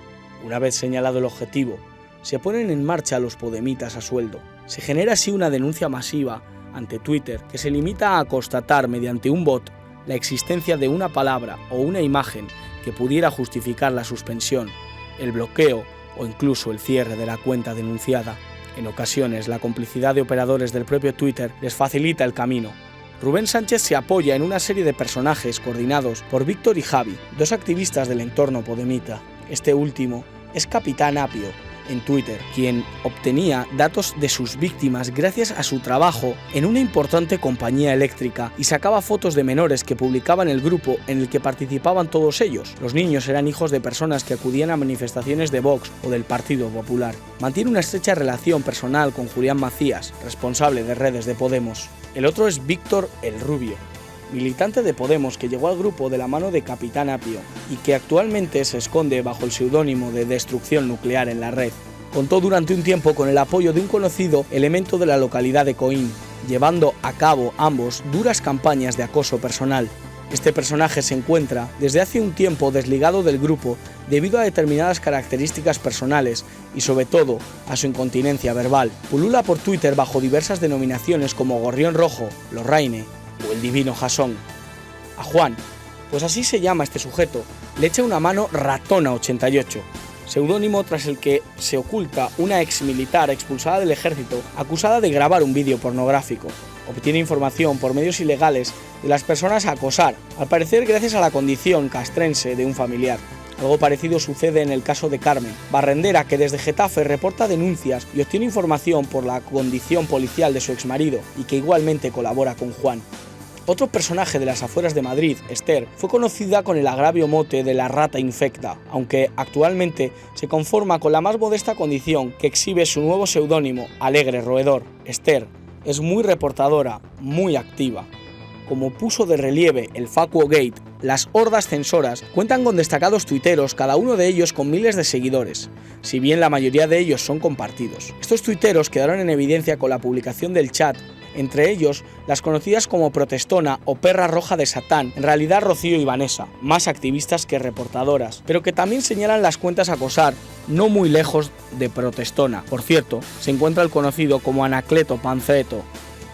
Una vez señalado el objetivo, se ponen en marcha los podemitas a sueldo. Se genera así una denuncia masiva ante Twitter que se limita a constatar mediante un bot la existencia de una palabra o una imagen que pudiera justificar la suspensión, el bloqueo o incluso el cierre de la cuenta denunciada. En ocasiones, la complicidad de operadores del propio Twitter les facilita el camino. Rubén Sánchez se apoya en una serie de personajes coordinados por Víctor y Javi, dos activistas del entorno podemita. Este último es Capitán Apio en Twitter, quien obtenía datos de sus víctimas gracias a su trabajo en una importante compañía eléctrica y sacaba fotos de menores que publicaba en el grupo en el que participaban todos ellos. Los niños eran hijos de personas que acudían a manifestaciones de Vox o del Partido Popular. Mantiene una estrecha relación personal con Julián Macías, responsable de redes de Podemos. El otro es Víctor el Rubio, militante de Podemos que llegó al grupo de la mano de Capitán Apio y que actualmente se esconde bajo el seudónimo de Destrucción Nuclear en la red. Contó durante un tiempo con el apoyo de un conocido elemento de la localidad de Coín, llevando a cabo ambos duras campañas de acoso personal. Este personaje se encuentra desde hace un tiempo desligado del grupo debido a determinadas características personales y sobre todo a su incontinencia verbal. Pulula por Twitter bajo diversas denominaciones como Gorrión Rojo, Lorraine o el Divino Jasón. A Juan, pues así se llama este sujeto, le echa una mano Ratona88, seudónimo tras el que se oculta una ex militar expulsada del ejército acusada de grabar un vídeo pornográfico. Obtiene información por medios ilegales de las personas a acosar, al parecer gracias a la condición castrense de un familiar. Algo parecido sucede en el caso de Carmen, barrendera que desde Getafe reporta denuncias y obtiene información por la condición policial de su exmarido y que igualmente colabora con Juan. Otro personaje de las afueras de Madrid, Esther, fue conocida con el agravio mote de la rata infecta, aunque actualmente se conforma con la más modesta condición que exhibe su nuevo seudónimo, Alegre Roedor. Esther es muy reportadora, muy activa. Como puso de relieve el FacuoGate, las hordas censoras cuentan con destacados tuiteros, cada uno de ellos con miles de seguidores, si bien la mayoría de ellos son compartidos. Estos tuiteros quedaron en evidencia con la publicación del chat, entre ellos las conocidas como Protestona o Perra Roja de Satán, en realidad Rocío y Vanessa, más activistas que reportadoras, pero que también señalan las cuentas a acosar, no muy lejos de Protestona. Por cierto, se encuentra el conocido como Anacleto Panceto.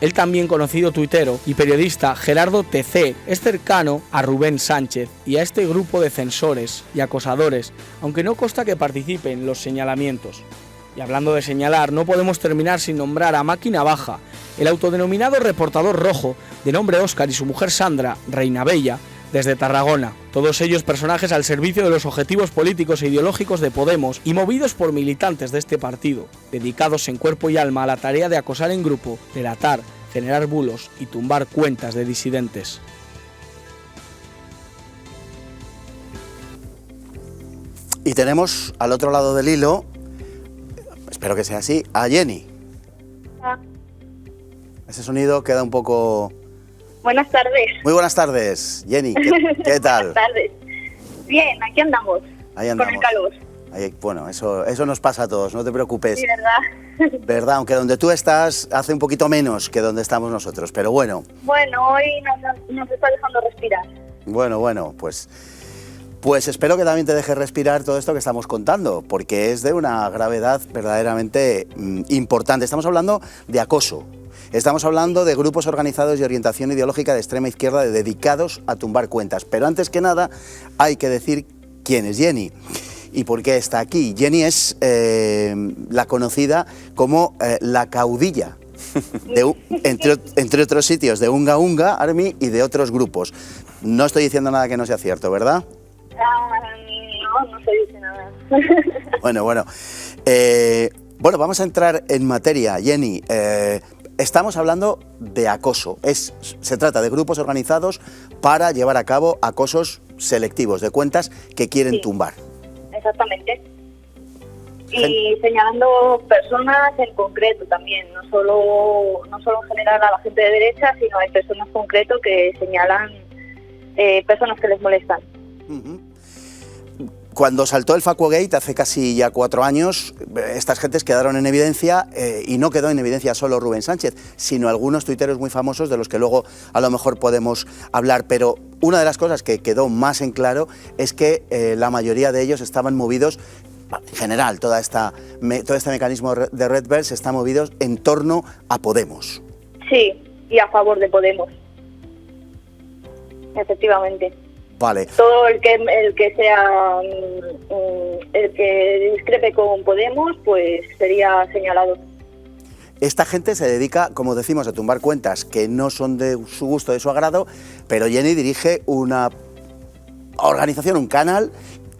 El también conocido tuitero y periodista Gerardo TC es cercano a Rubén Sánchez y a este grupo de censores y acosadores, aunque no consta que participe en los señalamientos. Y hablando de señalar, no podemos terminar sin nombrar a Máquina Baja, el autodenominado reportador rojo, de nombre Óscar, y su mujer Sandra, Reina Bella, desde Tarragona. Todos ellos personajes al servicio de los objetivos políticos e ideológicos de Podemos y movidos por militantes de este partido, dedicados en cuerpo y alma a la tarea de acosar en grupo, delatar, generar bulos y tumbar cuentas de disidentes. Y tenemos al otro lado del hilo, espero que sea así, a Jenny. Ah. Ese sonido queda un poco... Buenas tardes. Muy buenas tardes, Jenny. ¿Qué tal? Buenas tardes. Bien, aquí andamos. Ahí andamos. Con el calor. Ahí, bueno, eso nos pasa a todos, no te preocupes. Sí, ¿verdad? ¿Verdad? Aunque donde tú estás hace un poquito menos que donde estamos nosotros, pero bueno. Bueno, hoy nos está dejando respirar. Bueno, pues espero que también te deje respirar todo esto que estamos contando, porque es de una gravedad verdaderamente importante. Estamos hablando de acoso. Estamos hablando de grupos organizados de orientación ideológica de extrema izquierda dedicados a tumbar cuentas. Pero antes que nada hay que decir quién es Jenny y por qué está aquí. Jenny es la conocida como la caudilla, entre otros sitios, de Unga Unga Army y de otros grupos. No estoy diciendo nada que no sea cierto, ¿verdad? No se dice nada. Bueno, vamos a entrar en materia, Jenny. Estamos hablando de acoso. Se trata de grupos organizados para llevar a cabo acosos selectivos de cuentas que quieren tumbar. Exactamente. Y señalando personas en concreto también, no solo en general a la gente de derecha, sino hay personas en concreto que señalan personas que les molestan. Cuando saltó el Facuogate hace casi ya 4 años, estas gentes quedaron en evidencia y no quedó en evidencia solo Rubén Sánchez, sino algunos tuiteros muy famosos de los que luego a lo mejor podemos hablar. Pero una de las cosas que quedó más en claro es que la mayoría de ellos estaban movidos, en general, todo este mecanismo de Redverse está movido en torno a Podemos. Sí, y a favor de Podemos. Efectivamente. Vale. Todo el que sea el que discrepe con Podemos, pues sería señalado. Esta gente se dedica, como decimos, a tumbar cuentas que no son de su gusto, de su agrado, pero Jenny dirige una organización, un canal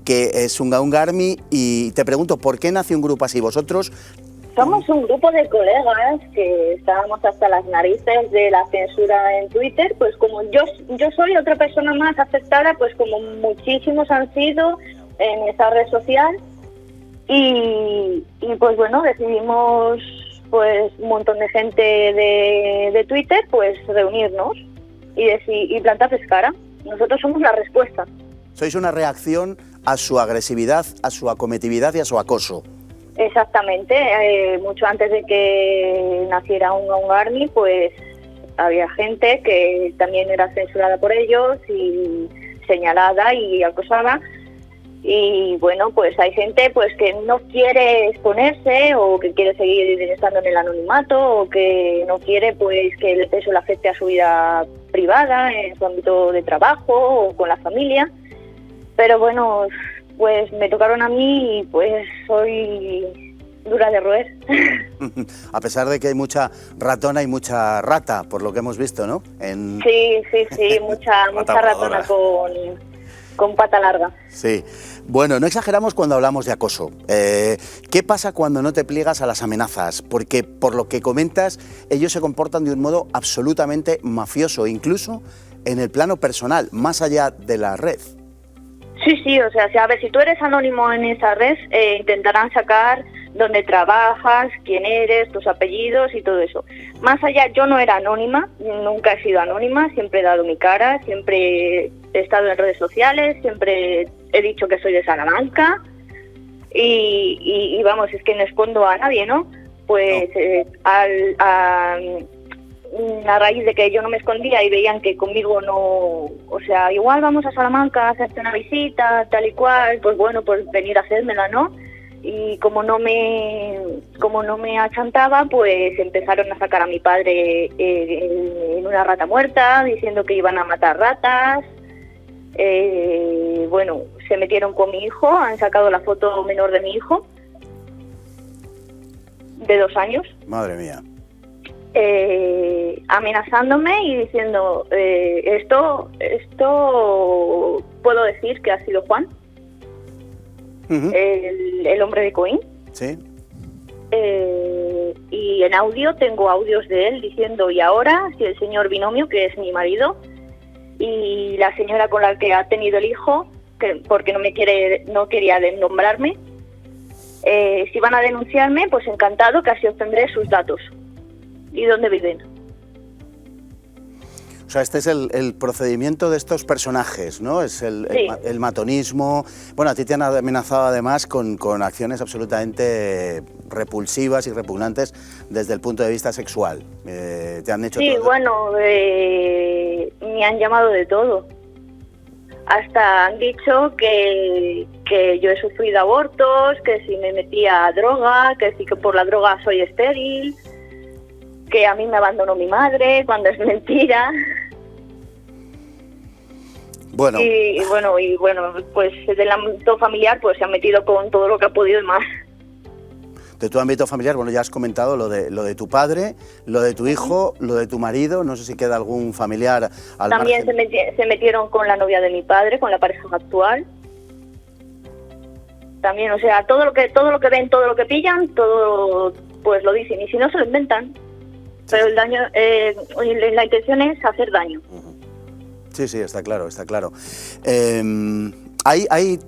que es Unga Army, y te pregunto, ¿por qué nace un grupo así? Vosotros... Somos un grupo de colegas que estábamos hasta las narices de la censura en Twitter, pues como yo soy otra persona más afectada, pues como muchísimos han sido en esa red social, y pues bueno, decidimos pues un montón de gente de Twitter pues reunirnos y plantarles cara. Nosotros somos la respuesta. Sois una reacción a su agresividad, a su acometividad y a su acoso. Exactamente, mucho antes de que naciera Unga Army, pues había gente que también era censurada por ellos y señalada y acosada, y bueno, pues hay gente pues que no quiere exponerse o que quiere seguir estando en el anonimato o que no quiere pues que eso le afecte a su vida privada, en su ámbito de trabajo o con la familia, pero bueno, pues me tocaron a mí y pues soy dura de roer. A pesar de que hay mucha ratona y mucha rata, por lo que hemos visto, ¿no? Sí, mucha ratona con pata larga. Sí. Bueno, no exageramos cuando hablamos de acoso. ¿Qué pasa cuando no te pliegas a las amenazas? Porque por lo que comentas, ellos se comportan de un modo absolutamente mafioso, incluso en el plano personal, más allá de la red. Sí, o sea, a ver, si tú eres anónimo en esa red, intentarán sacar dónde trabajas, quién eres, tus apellidos y todo eso. Más allá, yo no era anónima, nunca he sido anónima, siempre he dado mi cara, siempre he estado en redes sociales, siempre he dicho que soy de Salamanca y vamos, es que no escondo a nadie, ¿no? Pues a raíz de que yo no me escondía y veían que conmigo no, o sea, igual vamos a Salamanca a hacerte una visita, tal y cual, pues bueno, pues venir a hacérmela, ¿no? Y como no me achantaba, pues empezaron a sacar a mi padre en una rata muerta, diciendo que iban a matar ratas. Bueno, se metieron con mi hijo, han sacado la foto menor de mi hijo, de 2 años. Madre mía. Amenazándome y diciendo esto puedo decir que ha sido Juan, el hombre de Coín. Sí. Y en audio tengo audios de él diciendo, y ahora si el señor Binomio, que es mi marido, y la señora con la que ha tenido el hijo, que porque no quería nombrarme, si van a denunciarme, pues encantado, que así obtendré sus datos y dónde viven. O sea, este es el procedimiento de estos personajes, ¿no? Es el matonismo. Bueno, a ti te han amenazado además con acciones absolutamente repulsivas y repugnantes desde el punto de vista sexual. Te han hecho... Sí, bueno, me han llamado de todo. Hasta han dicho que yo he sufrido abortos, que si me metía a droga, que sí que por la droga soy estéril, que a mí me abandonó mi madre, cuando es mentira. Bueno. Y bueno, pues del ámbito familiar pues se ha metido con todo lo que ha podido y más. De tu ámbito familiar, bueno, ya has comentado lo de tu padre, lo de tu hijo, lo de tu marido, no sé si queda algún familiar al También margen. se metieron con la novia de mi padre, con la pareja actual. También, o sea, todo lo que ven, todo lo que pillan, todo pues lo dicen, y si no se lo inventan. Pero el daño, la intención es hacer daño. Sí, está claro, está claro. Hay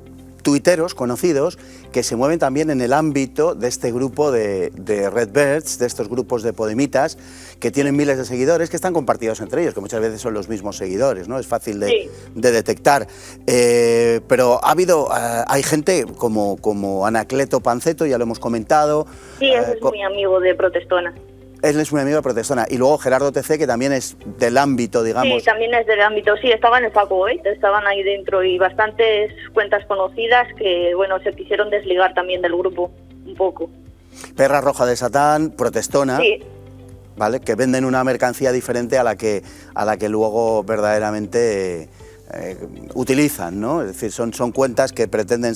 tuiteros conocidos que se mueven también en el ámbito de este grupo de Redbirds, de estos grupos de podemitas, que tienen miles de seguidores, que están compartidos entre ellos, que muchas veces son los mismos seguidores, ¿no? Es fácil de detectar. Pero hay gente como Anacleto Panceto, ya lo hemos comentado. Sí, ese es muy amigo de Protestona. Él es muy amigo de Protestona. Y luego Gerardo TC, que también es del ámbito, digamos. Sí, también es del ámbito. Sí, estaba en el Facu, estaban ahí dentro y bastantes cuentas conocidas que, bueno, se quisieron desligar también del grupo un poco. Perra Roja de Satán, Protestona. Sí. ¿Vale? Que venden una mercancía diferente a la que luego verdaderamente utilizan, ¿no? Es decir, son cuentas que pretenden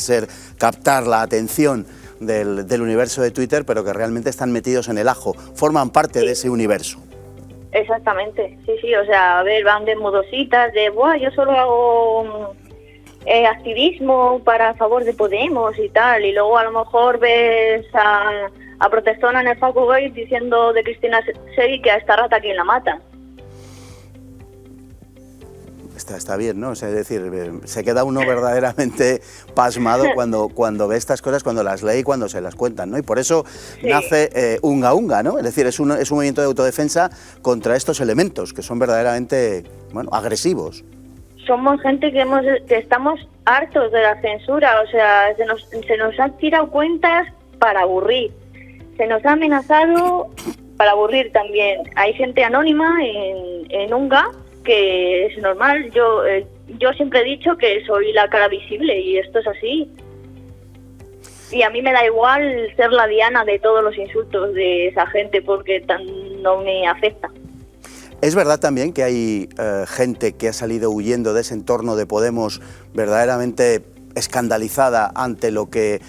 captar la atención del universo de Twitter, pero que realmente están metidos en el ajo, forman parte de ese universo. Exactamente, sí, o sea, a ver, van de modositas, de, buah, yo solo hago activismo para favor de Podemos y tal, y luego a lo mejor ves a Protestona en el Facu Gate diciendo de Cristina Seguí que a esta rata quien la mata. Está bien, ¿no? O sea, es decir, se queda uno verdaderamente pasmado cuando ve estas cosas, cuando las lee y cuando se las cuentan, ¿no? Y por eso nace Unga Unga, ¿no? Es decir, es un movimiento de autodefensa contra estos elementos que son verdaderamente, bueno, agresivos. Somos gente que estamos hartos de la censura, o sea, se nos han tirado cuentas para aburrir, se nos ha amenazado para aburrir también. Hay gente anónima en Unga, que es normal. Yo siempre he dicho que soy la cara visible y esto es así. Y a mí me da igual ser la diana de todos los insultos de esa gente porque no me afecta. Es verdad también que hay gente que ha salido huyendo de ese entorno de Podemos verdaderamente escandalizada ante lo que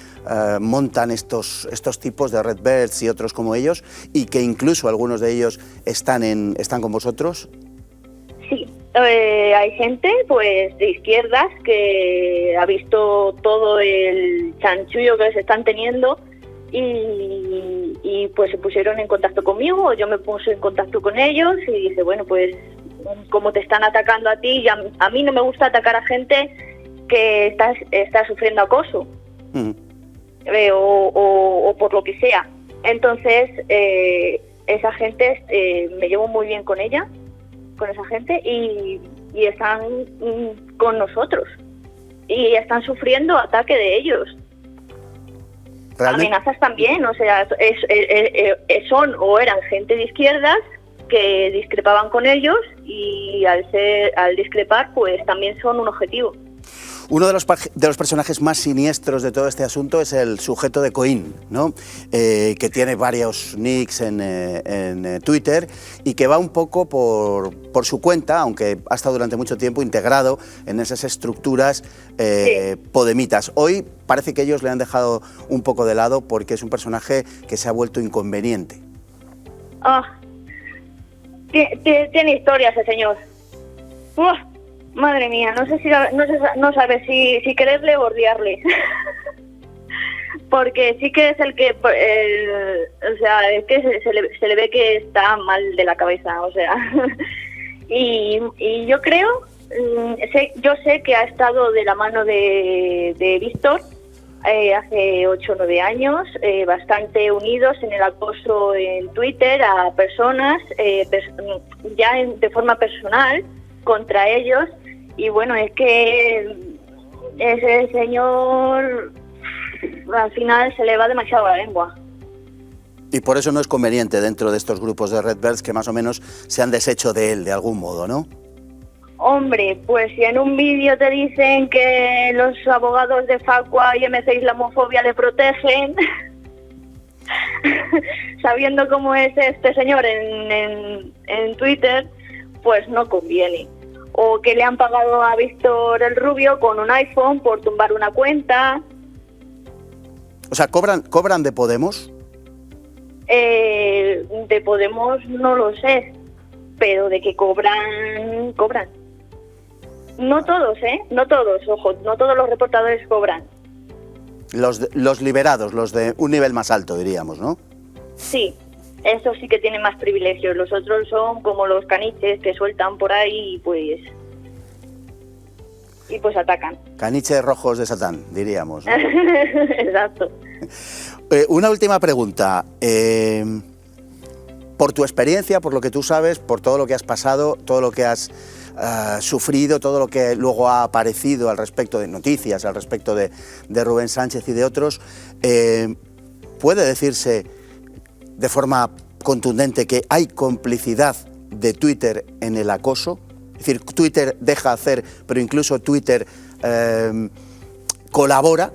montan estos tipos de Redbirds y otros como ellos, y que incluso algunos de ellos están con vosotros. Sí, hay gente pues de izquierdas que ha visto todo el chanchullo que se están teniendo y pues se pusieron en contacto conmigo, yo me puse en contacto con ellos y dice, bueno, pues como te están atacando a ti, y a mí no me gusta atacar a gente que está sufriendo acoso o por lo que sea. Entonces esa gente me llevo muy bien con ella, con esa gente, y están con nosotros y están sufriendo ataque de ellos. ¿Realmente? Amenazas también, o sea, son o eran gente de izquierdas que discrepaban con ellos y al discrepar pues también son un objetivo. Uno de los personajes más siniestros de todo este asunto es el sujeto de Coín, ¿no? Que tiene varios nicks en Twitter y que va un poco por su cuenta, aunque ha estado durante mucho tiempo integrado en esas estructuras podemitas. Hoy parece que ellos le han dejado un poco de lado porque es un personaje que se ha vuelto inconveniente. Tiene historia ese señor. Madre mía, no sabe si quererle o odiarle. Porque sí que es el que, o sea, es que se le ve que está mal de la cabeza, o sea. y yo creo, yo sé que ha estado de la mano de Víctor hace 8 o 9 años, bastante unidos en el acoso en Twitter a personas, ya de forma personal, contra ellos. Y bueno, es que ese señor al final se le va demasiado la lengua. Y por eso no es conveniente dentro de estos grupos de Redbirds que más o menos se han deshecho de él de algún modo, ¿no? Hombre, pues si en un vídeo te dicen que los abogados de Facua y MC Islamofobia le protegen, sabiendo cómo es este señor en Twitter, pues no conviene. O que le han pagado a Víctor el Rubio con un iPhone por tumbar una cuenta. O sea, ¿cobran de Podemos? De Podemos no lo sé, pero de que cobran. No todos, no todos, ojo, no todos los reportadores cobran. Los liberados, los de un nivel más alto, diríamos, ¿no? Sí, esos sí que tienen más privilegios. Los otros son como los caniches que sueltan por ahí, pues. y pues atacan. Caniches rojos de Satán, diríamos, ¿no? Exacto. Una última pregunta. Por tu experiencia, por lo que tú sabes, por todo lo que has pasado, todo lo que has sufrido, todo lo que luego ha aparecido al respecto de noticias, al respecto de Rubén Sánchez y de otros, ¿puede decirse de forma contundente que hay complicidad de Twitter en el acoso? Es decir, Twitter deja hacer, pero incluso Twitter colabora,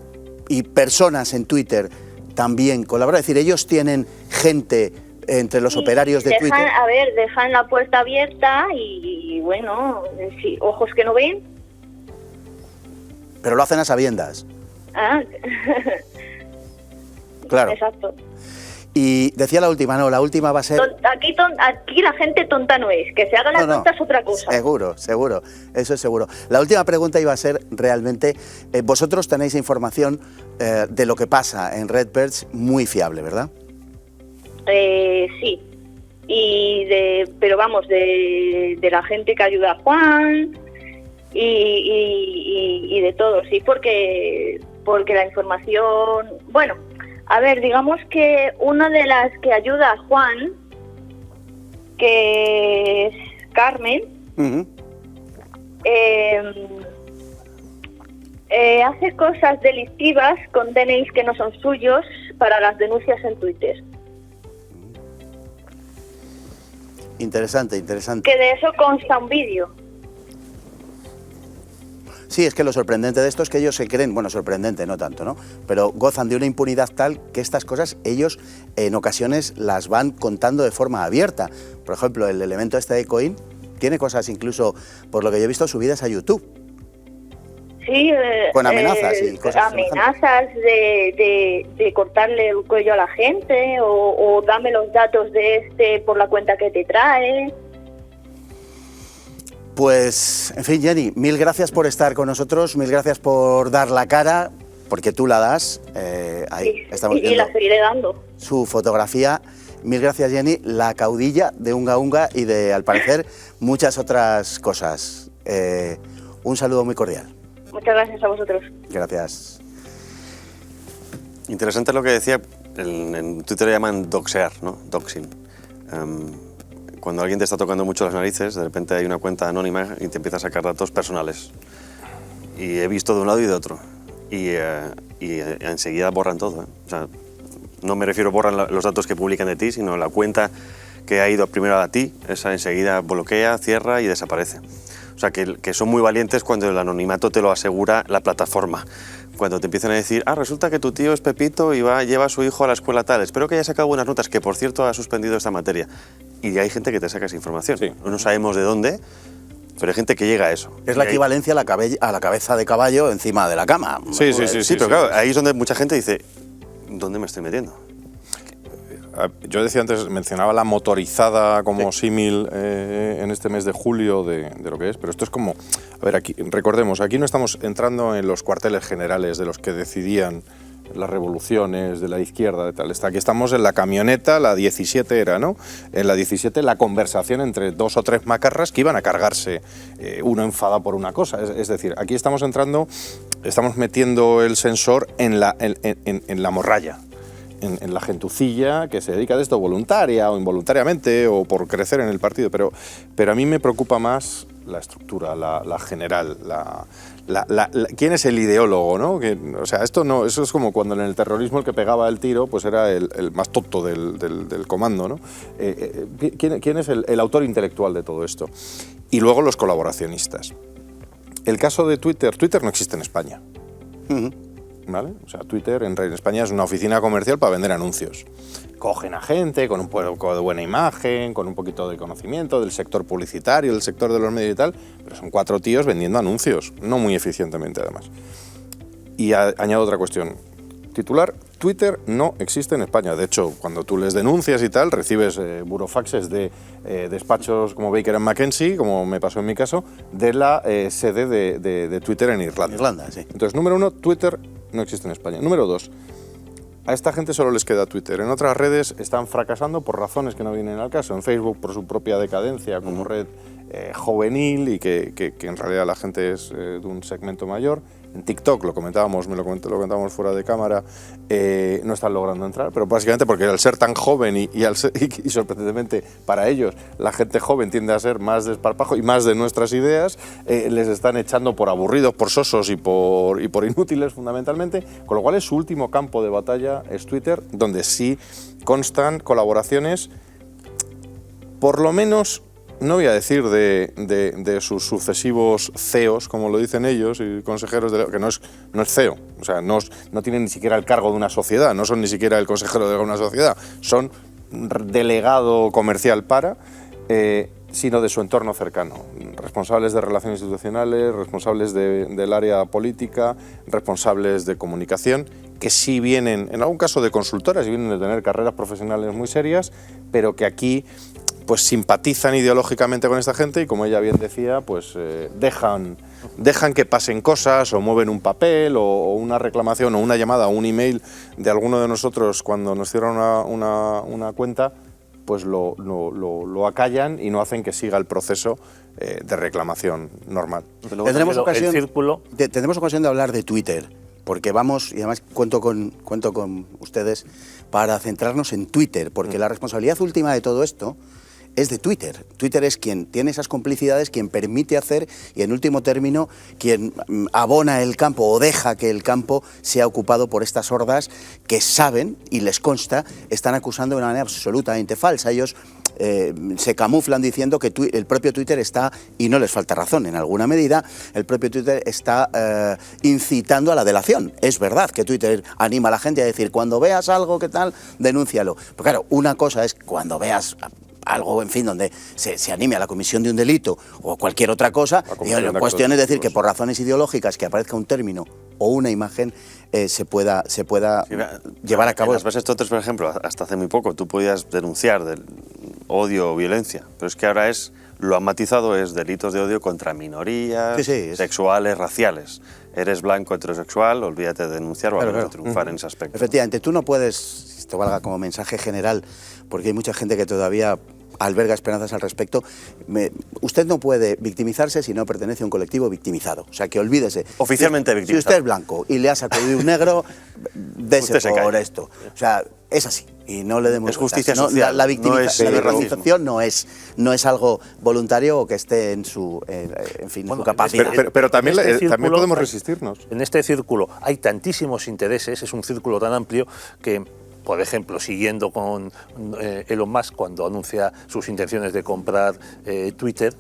y personas en Twitter también colaboran. Es decir, ellos tienen gente entre los operarios de Twitter. A ver, dejan la puerta abierta y bueno, sí, ojos que no ven. Pero lo hacen a sabiendas. Ah. Claro. Exacto. Y decía la última, no, la última va a ser... Aquí la gente tonta no es, que se haga la tonta es otra cosa. Seguro, eso es seguro. La última pregunta iba a ser realmente, vosotros tenéis información de lo que pasa en Redbirds muy fiable, ¿verdad? Sí, pero vamos, de la gente que ayuda a Juan y de todo, sí, porque la información, bueno, a ver, digamos que una de las que ayuda a Juan, que es Carmen, hace cosas delictivas con DNIs que no son suyos para las denuncias en Twitter. Interesante. Que de eso consta un vídeo. Sí, es que lo sorprendente de esto es que ellos se creen, bueno, sorprendente no tanto, ¿no? Pero gozan de una impunidad tal que estas cosas ellos en ocasiones las van contando de forma abierta. Por ejemplo, el elemento este de Coin tiene cosas incluso, por lo que yo he visto, subidas a YouTube. Sí, con amenazas y cosas. Amenazas de cortarle el cuello a la gente o dame los datos de por la cuenta que te trae. Pues, en fin, Jenny, mil gracias por estar con nosotros, mil gracias por dar la cara, porque tú la das. Ahí sí, estamos viendo y la seguiré dando. Su fotografía. Mil gracias, Jenny, la caudilla de Unga Unga y de, al parecer, muchas otras cosas. Un saludo muy cordial. Muchas gracias a vosotros. Gracias. Interesante lo que decía, en Twitter le llaman doxear, ¿no? Doxing. Cuando alguien te está tocando mucho las narices, de repente hay una cuenta anónima y te empieza a sacar datos personales. Y he visto de un lado y de otro. Y enseguida borran todo, ¿eh? O sea, no me refiero a borran los datos que publican de ti, sino la cuenta que ha ido primero a ti, esa enseguida bloquea, cierra y desaparece. O sea, que son muy valientes cuando el anonimato te lo asegura la plataforma. Cuando te empiezan a decir, resulta que tu tío es Pepito y lleva a su hijo a la escuela tal, espero que haya sacado buenas notas, que por cierto ha suspendido esta materia. Y hay gente que te saca esa información. Sí. No sabemos de dónde, pero hay gente que llega a eso. Es la equivalencia a la cabeza de caballo encima de la cama. Sí, pero claro, ahí es donde mucha gente dice, ¿dónde me estoy metiendo? Yo decía antes, mencionaba la motorizada como símil en este mes de julio de lo que es, pero esto es como, a ver, aquí recordemos, aquí no estamos entrando en los cuarteles generales de los que decidían las revoluciones de la izquierda, de tal. Aquí estamos en la camioneta, la 17 era, ¿no? En la 17 la conversación entre 2 o 3 macarras que iban a cargarse, uno enfada por una cosa. Es decir, aquí estamos entrando, estamos metiendo el sensor en la morralla. En la gentucilla que se dedica a esto voluntaria o involuntariamente o por crecer en el partido, pero a mí me preocupa más la estructura, la general, quién es el ideólogo, ¿no? O sea, eso es como cuando en el terrorismo el que pegaba el tiro pues era el más tonto del comando, ¿no? ¿Quién es el autor intelectual de todo esto? Y luego los colaboracionistas. El caso de Twitter no existe en España. ¿Vale? O sea, Twitter en España es una oficina comercial para vender anuncios. Cogen a gente con un poco de buena imagen, con un poquito de conocimiento del sector publicitario, del sector de los medios y tal, pero son 4 tíos vendiendo anuncios, no muy eficientemente además. Y añado otra cuestión. Titular, Twitter no existe en España. De hecho, cuando tú les denuncias y tal, recibes burofaxes de despachos como Baker & McKenzie, como me pasó en mi caso, de la sede de Twitter en Irlanda. Irlanda, sí. Entonces, número 1, Twitter no existe en España. Número 2, a esta gente solo les queda Twitter. En otras redes están fracasando por razones que no vienen al caso. En Facebook por su propia decadencia como red juvenil y que en realidad la gente es de un segmento mayor. En TikTok, lo comentábamos fuera de cámara, no están logrando entrar, pero básicamente porque al ser tan joven y sorprendentemente para ellos la gente joven tiende a ser más de esparpajo y más de nuestras ideas, les están echando por aburridos, por sosos y por inútiles fundamentalmente, con lo cual su último campo de batalla es Twitter, donde sí constan colaboraciones, por lo menos, no voy a decir de sus sucesivos CEOs, como lo dicen ellos, y consejeros, que no es CEO, o sea, no tienen ni siquiera el cargo de una sociedad, no son ni siquiera el consejero de una sociedad, son delegado comercial sino de su entorno cercano, responsables de relaciones institucionales, responsables del área política, responsables de comunicación, que sí vienen, en algún caso de consultoras, y vienen de tener carreras profesionales muy serias, pero que aquí pues simpatizan ideológicamente con esta gente y, como ella bien decía, pues dejan que pasen cosas o mueven un papel o una reclamación o una llamada o un email de alguno de nosotros cuando nos cierran una cuenta, pues lo acallan y no hacen que siga el proceso de reclamación normal. Tendremos ocasión de hablar de Twitter, porque vamos, y además cuento con ustedes para centrarnos en Twitter, porque la responsabilidad última de todo esto es de Twitter. Twitter es quien tiene esas complicidades, quien permite hacer y, en último término, quien abona el campo o deja que el campo sea ocupado por estas hordas que saben, y les consta, están acusando de una manera absolutamente falsa. Ellos se camuflan diciendo que el propio Twitter está, y no les falta razón en alguna medida, el propio Twitter está incitando a la delación. Es verdad que Twitter anima a la gente a decir, cuando veas algo que tal, denúncialo. Pero claro, una cosa es cuando veas algo, en fin, donde se anime a la comisión de un delito o cualquier otra cosa, y la cuestión es decir que por razones ideológicas que aparezca un término o una imagen se pueda llevar a cabo. En las bases Twitter, por ejemplo, hasta hace muy poco tú podías denunciar del odio o violencia, pero es que ahora lo han matizado, es delitos de odio contra minorías, sexuales, raciales. Eres blanco, heterosexual, olvídate de denunciar o a triunfar en ese aspecto. Efectivamente, tú no puedes, esto valga como mensaje general, porque hay mucha gente que todavía alberga esperanzas al respecto. Usted no puede victimizarse si no pertenece a un colectivo victimizado. O sea, que olvídese. Oficialmente victimizado. Si usted es blanco y le ha sacudido un negro, dese por esto. O sea, es así. Y no le demos... Es justicia social. La victimización no es algo voluntario o que esté en su capacidad. Pero también podemos resistirnos. En este círculo hay tantísimos intereses, es un círculo tan amplio que, por ejemplo, siguiendo con Elon Musk cuando anuncia sus intenciones de comprar Twitter,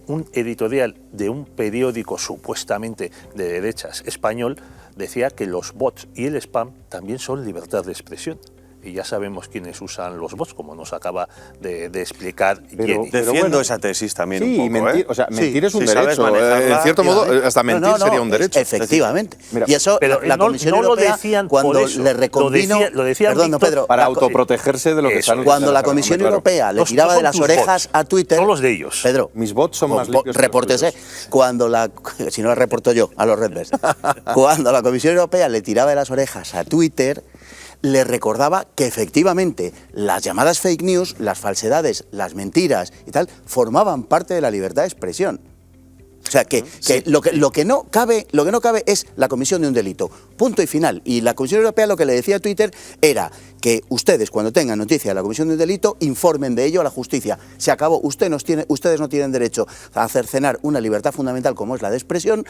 un editorial de un periódico supuestamente de derechas español decía que los bots y el spam también son libertad de expresión. Y ya sabemos quiénes usan los bots, como nos acaba de explicar. Defiendo esa tesis también un poco. Mentir es un derecho. En cierto modo, hasta mentir sería un derecho. Efectivamente. Mira, y eso la Comisión Europea, cuando le recombinó... Perdón, Pedro, para autoprotegerse de lo que están... Cuando la Comisión Europea le tiraba de las orejas a Twitter... Son los de ellos. Pedro, mis bots son más limpios. Repórtese. Si no, la reporto yo a los Redbirds. Cuando la Comisión Europea le tiraba de las orejas a Twitter, le recordaba que efectivamente las llamadas fake news, las falsedades, las mentiras y tal, formaban parte de la libertad de expresión. O sea, lo que no cabe es la comisión de un delito. Punto y final. Y la Comisión Europea lo que le decía a Twitter era que ustedes, cuando tengan noticia de la comisión de un delito, informen de ello a la justicia. Se acabó. Ustedes no tienen derecho a cercenar una libertad fundamental como es la de expresión,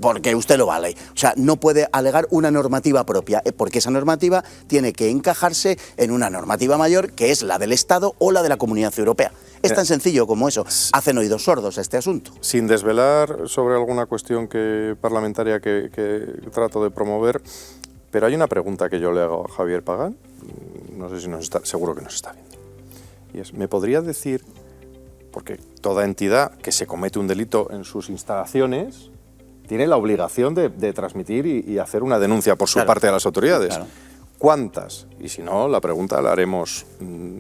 porque usted lo vale. O sea, no puede alegar una normativa propia, porque esa normativa tiene que encajarse en una normativa mayor, que es la del Estado o la de la Comunidad Europea. Es tan sencillo como eso. Hacen oídos sordos a este asunto. Sin desvelar sobre alguna cuestión parlamentaria que trato de promover, pero hay una pregunta que yo le hago a Javier Pagán, no sé si seguro que nos está viendo, y es, ¿me podría decir, porque toda entidad que se comete un delito en sus instalaciones tiene la obligación de transmitir y hacer una denuncia por su parte a las autoridades? Claro. ¿Cuántas? Y si no, la pregunta la haremos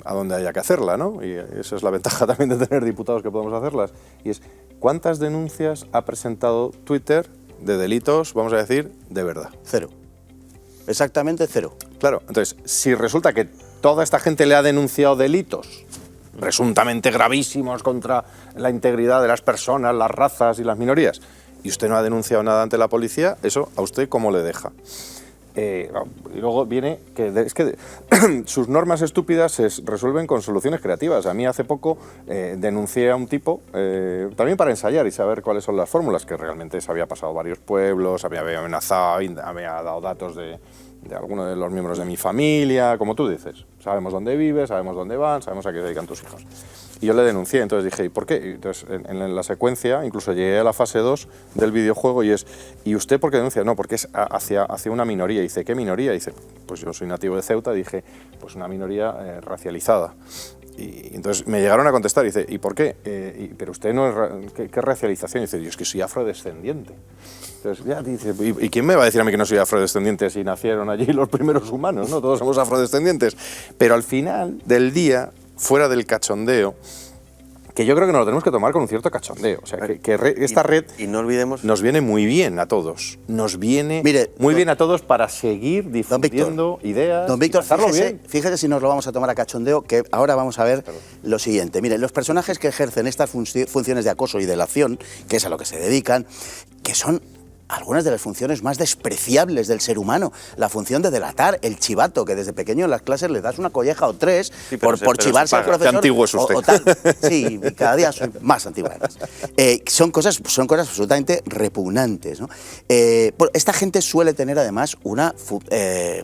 a donde haya que hacerla, ¿no? Y esa es la ventaja también de tener diputados que podemos hacerlas. Y es, ¿cuántas denuncias ha presentado Twitter de delitos, vamos a decir, de verdad? 0. Exactamente 0. Claro, entonces, si resulta que toda esta gente le ha denunciado delitos presuntamente gravísimos contra la integridad de las personas, las razas y las minorías, y usted no ha denunciado nada ante la policía, ¿eso a usted cómo le deja? Y luego viene es que sus normas estúpidas se resuelven con soluciones creativas. A mí hace poco denuncié a un tipo, también para ensayar y saber cuáles son las fórmulas, que realmente se había pasado varios pueblos, había amenazado, había dado datos de algunos de los miembros de mi familia, como tú dices. Sabemos dónde vives, sabemos dónde van, sabemos a qué se dedican tus hijos. Y yo le denuncié, entonces dije, ¿y por qué? Entonces, en la secuencia, incluso llegué a la fase 2 del videojuego y es, ¿y usted por qué denuncia? No, porque es hacia una minoría. Y dice, ¿qué minoría? Y dice, pues yo soy nativo de Ceuta. Dije, pues una minoría racializada. Y entonces me llegaron a contestar y dice, ¿y por qué? Pero usted no es... ¿Qué racialización? Y dice, yo es que soy afrodescendiente. Entonces, ya dice, ¿y quién me va a decir a mí que no soy afrodescendiente si nacieron allí los primeros humanos? ¿No? Todos somos afrodescendientes. Pero al final del día, fuera del cachondeo, que yo creo que nos lo tenemos que tomar con un cierto cachondeo. O sea, esta red y no olvidemos, nos viene muy bien a todos. Nos viene muy bien a todos para seguir difundiendo ideas. Don Víctor, fíjese si nos lo vamos a tomar a cachondeo, que ahora vamos a ver lo siguiente. Mire, los personajes que ejercen estas funciones de acoso y delación, que es a lo que se dedican, que son algunas de las funciones más despreciables del ser humano. La función de delatar, el chivato, que desde pequeño en las clases le das una colleja o tres por chivarse al profesor. Qué antiguo es usted. O tal. Sí, cada día soy más antiguo además. Son cosas absolutamente repugnantes, ¿no? Esta gente suele tener además una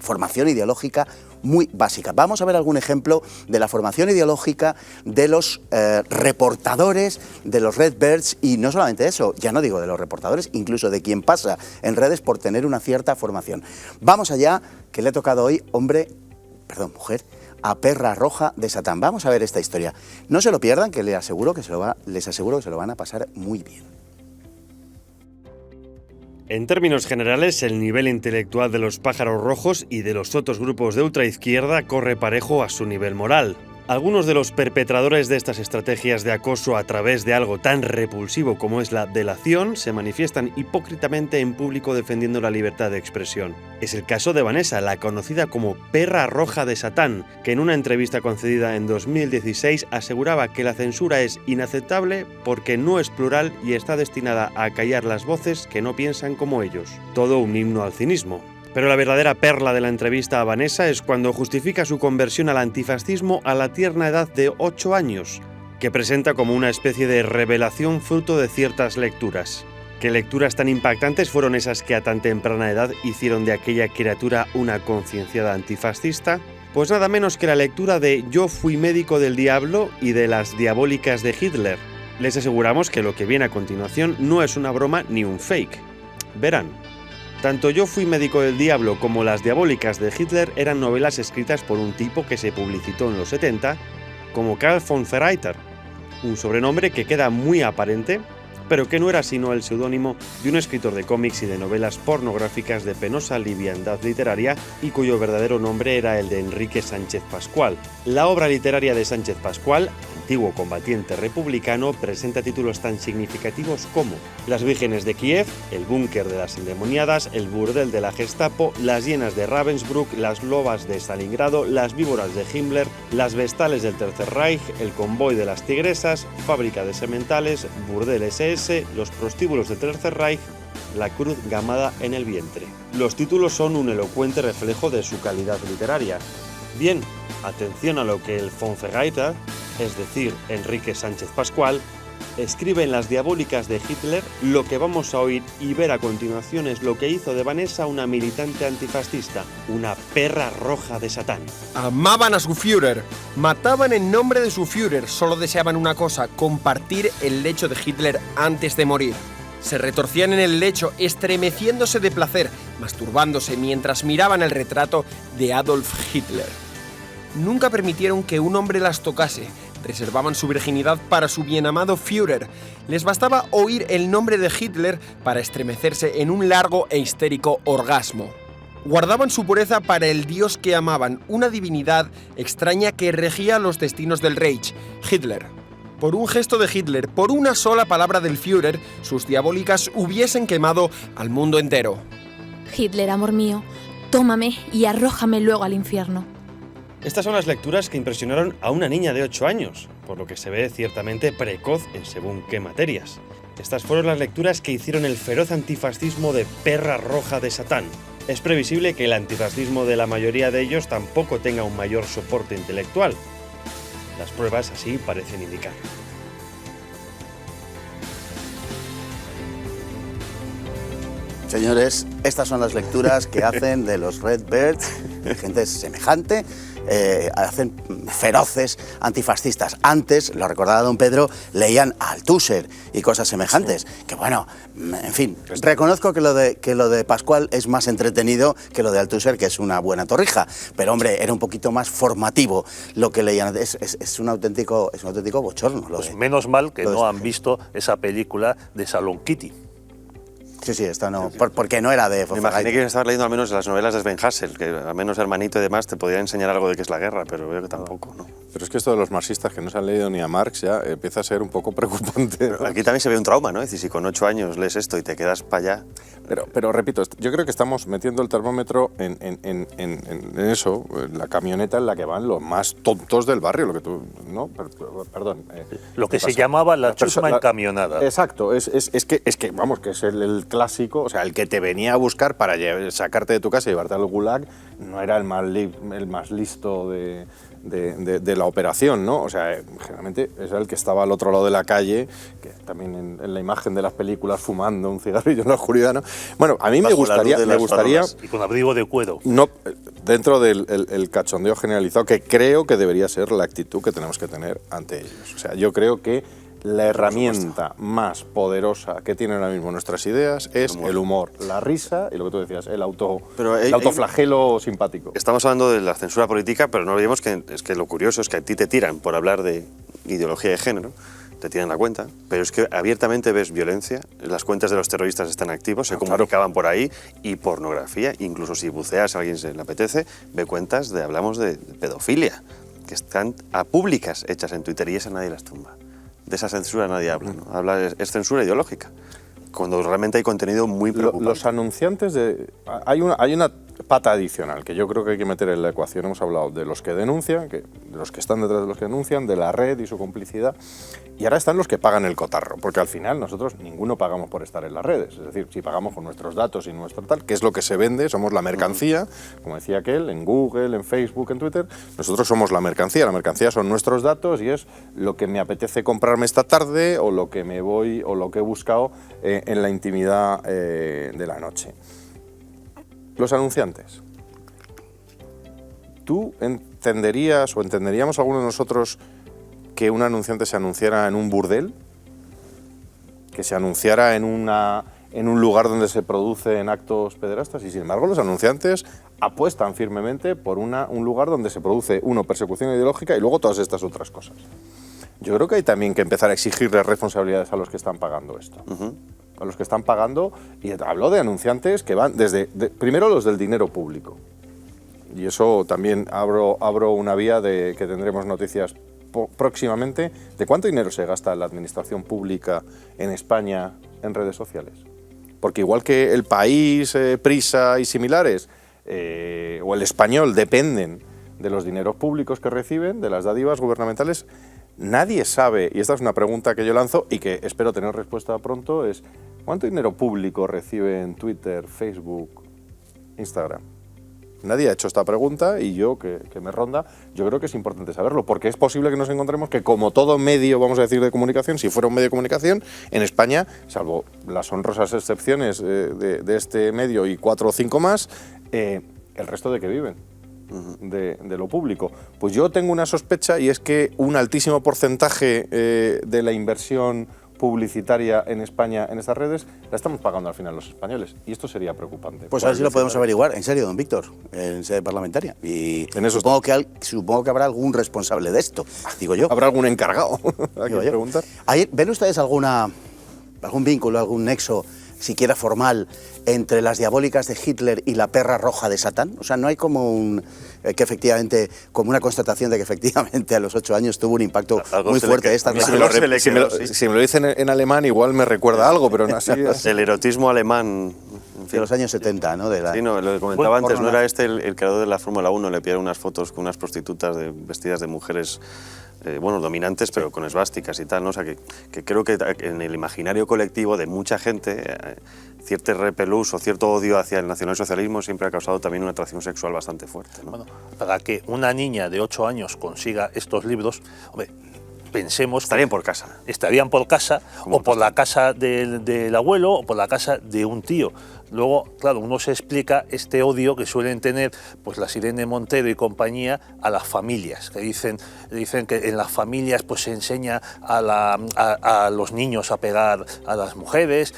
formación ideológica muy básica. Vamos a ver algún ejemplo de la formación ideológica de los reportadores de los Redbirds, y no solamente eso, ya no digo de los reportadores, incluso de quien pasa en redes por tener una cierta formación. Vamos allá, que le ha tocado hoy, mujer, a Perra Roja de Satán. Vamos a ver esta historia. No se lo pierdan, que les aseguro que se lo van a pasar muy bien. En términos generales, el nivel intelectual de los pájaros rojos y de los otros grupos de ultraizquierda corre parejo a su nivel moral. Algunos de los perpetradores de estas estrategias de acoso a través de algo tan repulsivo como es la delación se manifiestan hipócritamente en público defendiendo la libertad de expresión. Es el caso de Vanessa, la conocida como Perra Roja de Satán, que en una entrevista concedida en 2016 aseguraba que la censura es inaceptable porque no es plural y está destinada a callar las voces que no piensan como ellos. Todo un himno al cinismo. Pero la verdadera perla de la entrevista a Vanessa es cuando justifica su conversión al antifascismo a la tierna edad de 8 años, que presenta como una especie de revelación fruto de ciertas lecturas. ¿Qué lecturas tan impactantes fueron esas que a tan temprana edad hicieron de aquella criatura una concienciada antifascista? Pues nada menos que la lectura de Yo fui médico del diablo y de Las diabólicas de Hitler. Les aseguramos que lo que viene a continuación no es una broma ni un fake. Verán. Tanto Yo fui médico del diablo como Las diabólicas de Hitler eran novelas escritas por un tipo que se publicitó en los 70 como Karl von Ferreiter, un sobrenombre que queda muy aparente, pero que no era sino el seudónimo de un escritor de cómics y de novelas pornográficas de penosa liviandad literaria y cuyo verdadero nombre era el de Enrique Sánchez Pascual. La obra literaria de Sánchez Pascual, antiguo combatiente republicano, presenta títulos tan significativos como Las vírgenes de Kiev, El búnker de las endemoniadas, El burdel de la Gestapo, Las hienas de Ravensbrück, Las lobas de Stalingrado, Las víboras de Himmler, Las vestales del Tercer Reich, El convoy de las tigresas, Fábrica de sementales, Burdel SS, Los prostíbulos del Tercer Reich, La cruz gamada en el vientre. Los títulos son un elocuente reflejo de su calidad literaria. Bien, atención a lo que el von Ferreiter, es decir, Enrique Sánchez Pascual, escribe en Las diabólicas de Hitler. Lo que vamos a oír y ver a continuación es lo que hizo de Vanessa una militante antifascista, una perra roja de Satán. Amaban a su Führer, mataban en nombre de su Führer, solo deseaban una cosa, compartir el lecho de Hitler antes de morir. Se retorcían en el lecho, estremeciéndose de placer, masturbándose mientras miraban el retrato de Adolf Hitler. Nunca permitieron que un hombre las tocase, reservaban su virginidad para su bienamado Führer. Les bastaba oír el nombre de Hitler para estremecerse en un largo e histérico orgasmo. Guardaban su pureza para el dios que amaban, una divinidad extraña que regía los destinos del Reich, Hitler. Por un gesto de Hitler, por una sola palabra del Führer, sus diabólicas hubiesen quemado al mundo entero. Hitler, amor mío, tómame y arrójame luego al infierno. Estas son las lecturas que impresionaron a una niña de 8 años, por lo que se ve ciertamente precoz en según qué materias. Estas fueron las lecturas que hicieron el feroz antifascismo de Perra Roja de Satán. Es previsible que el antifascismo de la mayoría de ellos tampoco tenga un mayor soporte intelectual. Las pruebas así parecen indicar. Señores, estas son las lecturas que hacen de los Redbirds, gente semejante, hacen feroces antifascistas. Antes, lo recordaba don Pedro, leían a Althusser y cosas semejantes. Sí. Que bueno, en fin, reconozco que lo de Pascual es más entretenido que lo de Althusser, que es una buena torrija. Pero hombre, era un poquito más formativo lo que leían. Es un auténtico bochorno. Pues menos mal que no han visto esa película de Salon Kitty. Sí, esta no, porque no era de... Me imaginé que estabas leyendo al menos las novelas de Sven Hassel, que al menos Hermanito y demás te podría enseñar algo de qué es la guerra, pero veo que tampoco, ¿no? Pero es que esto de los marxistas que no se han leído ni a Marx ya empieza a ser un poco preocupante. Pero aquí también se ve un trauma, ¿no? Es decir, si con 8 años lees esto y te quedas para allá... Pero repito, yo creo que estamos metiendo el termómetro en eso, en la camioneta en la que van los más tontos del barrio, lo que tú... ¿no? Perdón. Lo que se llamaba la chusma encamionada. Exacto, es que, vamos, que es el clásico, o sea, el que te venía a buscar para sacarte de tu casa y llevarte al Gulag, no era el más listo de la operación, ¿no? O sea, generalmente es el que estaba al otro lado de la calle, que también en la imagen de las películas fumando un cigarrillo en la oscuridad, ¿no? Bueno, a mí me gustaría y con abrigo de cuero. No, dentro del cachondeo generalizado, que creo que debería ser la actitud que tenemos que tener ante ellos. O sea, yo creo que la herramienta más poderosa que tienen ahora mismo nuestras ideas es el humor, la risa y lo que tú decías, el autoflagelo simpático. Estamos hablando de la censura política, pero no olvidemos que lo curioso es que a ti te tiran por hablar de ideología de género, te tiran la cuenta, pero es que abiertamente ves violencia, las cuentas de los terroristas están activos, se comunicaban por ahí, y pornografía, incluso si buceas a alguien se le apetece, ve cuentas hablamos de pedofilia, que están públicas hechas en Twitter y esa nadie las tumba. De esa censura nadie habla, ¿no? Es censura ideológica, cuando realmente hay contenido muy preocupante. Los anunciantes hay una pata adicional que yo creo que hay que meter en la ecuación. Hemos hablado de los que denuncian, de los que están detrás de los que denuncian, de la red y su complicidad, y ahora están los que pagan el cotarro, porque al final nosotros ninguno pagamos por estar en las redes, es decir, si pagamos con nuestros datos y nuestro tal, que es lo que se vende, somos la mercancía, como decía aquel, en Google, en Facebook, en Twitter, nosotros somos la mercancía son nuestros datos y es lo que me apetece comprarme esta tarde o lo que me voy o lo que he buscado en la intimidad de la noche. Los anunciantes. ¿Tú entenderías o entenderíamos alguno de nosotros que un anunciante se anunciara en un burdel? ¿Que se anunciara en un lugar donde se producen actos pederastas? Y sin embargo los anunciantes apuestan firmemente por un lugar donde se produce, persecución ideológica y luego todas estas otras cosas. Yo creo que hay también que empezar a exigirles responsabilidades a los que están pagando esto. A los que están pagando, y hablo de anunciantes que van primero los del dinero público. Y eso también abro una vía de que tendremos noticias próximamente de cuánto dinero se gasta la administración pública en España en redes sociales. Porque igual que El País, Prisa y similares, o El Español dependen de los dineros públicos que reciben, de las dádivas gubernamentales, nadie sabe, y esta es una pregunta que yo lanzo y que espero tener respuesta pronto, es ¿cuánto dinero público reciben Twitter, Facebook, Instagram? Nadie ha hecho esta pregunta y yo, que me ronda, yo creo que es importante saberlo, porque es posible que nos encontremos que como todo medio, vamos a decir, de comunicación, si fuera un medio de comunicación, en España, salvo las honrosas excepciones de este medio y 4 o 5 más, el resto de que viven de lo público. Pues yo tengo una sospecha y es que un altísimo porcentaje de la inversión publicitaria en España en estas redes la estamos pagando al final los españoles y esto sería preocupante. Pues a ver si lo podemos averiguar, en serio, don Víctor, en sede parlamentaria. Y en eso supongo que habrá algún responsable de esto, digo yo. Habrá algún encargado. Hay que preguntar. ¿Ven ustedes algún vínculo, algún nexo, siquiera formal, entre las diabólicas de Hitler y la perra roja de Satán? O sea, no hay como como una constatación de que efectivamente a los 8 años tuvo un impacto muy fuerte esta. Si me lo dicen en alemán igual me recuerda algo, pero no así es. El erotismo alemán de los años 70, ¿no? Sí, no, lo que comentaba antes, porno, no era este el creador de la Fórmula 1, le pillaron unas fotos con unas prostitutas vestidas de mujeres, bueno, dominantes, pero con esvásticas y tal, ¿no? O sea, que creo que en el imaginario colectivo de mucha gente, cierto repelús o cierto odio hacia el nacionalsocialismo siempre ha causado también una atracción sexual bastante fuerte, ¿no? Bueno, para que una niña de 8 años consiga estos libros, hombre, pensemos... Estarían por casa. Estarían por casa, o por la casa del abuelo, o por la casa de un tío. Luego, claro, uno se explica este odio que suelen tener pues las Irene Montero y compañía a las familias, que dicen que en las familias pues se enseña a los niños a pegar a las mujeres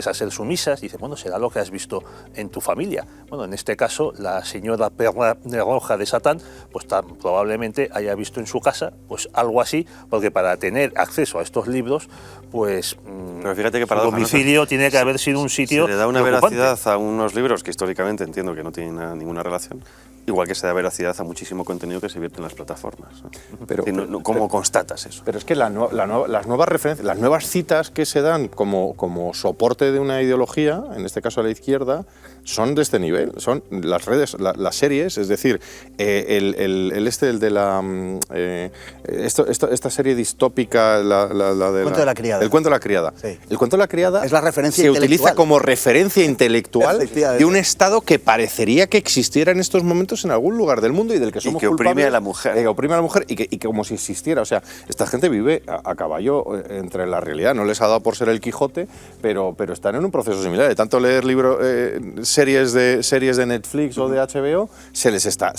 a ser sumisas. Dice, bueno, será lo que has visto en tu familia. Bueno, en este caso, la señora perra roja de Satán, pues probablemente haya visto en su casa pues algo así, porque para tener acceso a estos libros, pues pero fíjate que su domicilio tiene que haber sido un sitio se le da una preocupante. veracidad a unos libros que históricamente entiendo que no tienen ninguna relación, igual que se da veracidad a muchísimo contenido que se vierte en las plataformas, ¿no? Pero, ¿Cómo constatas eso? Pero es que las nuevas referencias, las nuevas citas que se dan como soporte de una ideología, en este caso a la izquierda, son de este nivel, son las redes, las series, es decir, esta serie distópica, El cuento de la criada. El cuento de la criada. Sí. El cuento de la criada es la referencia se intelectual. utiliza como referencia intelectual de un Estado que parecería que existiera en estos momentos en algún lugar del mundo y del que somos que oprime culpables, a la mujer. que oprime a la mujer y que como si existiera. O sea, esta gente vive a caballo entre la realidad. No les ha dado por ser el Quijote, pero están en un proceso similar. De tanto leer series de Netflix o de HBO, se les está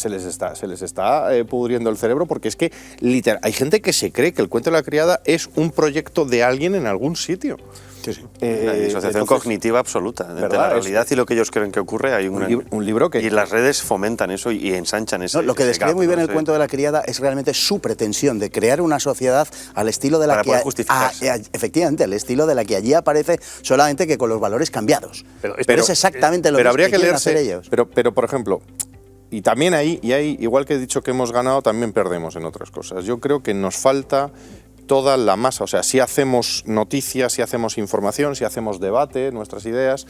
pudriendo el cerebro, porque es que literal, hay gente que se cree que el cuento de la criada es un proyecto de alguien en algún sitio. Sí, sí. La disociación cognitiva absoluta entre ¿verdad? la realidad y lo que ellos creen que ocurre. Hay un libro que... Y las redes fomentan eso y ensanchan ese... No, lo que describe muy bien el cuento de la criada es realmente su pretensión de crear una sociedad al estilo de la para poder justificarse. efectivamente, el estilo de la que allí aparece, solamente que con los valores cambiados. Pero es exactamente lo pero mismo habría que que quieren leerse, hacer ellos. Pero por ejemplo, y también ahí, igual que he dicho que hemos ganado, también perdemos en otras cosas. Yo creo que nos falta toda la masa, o sea, si hacemos noticias, si hacemos información, si hacemos debate, nuestras ideas,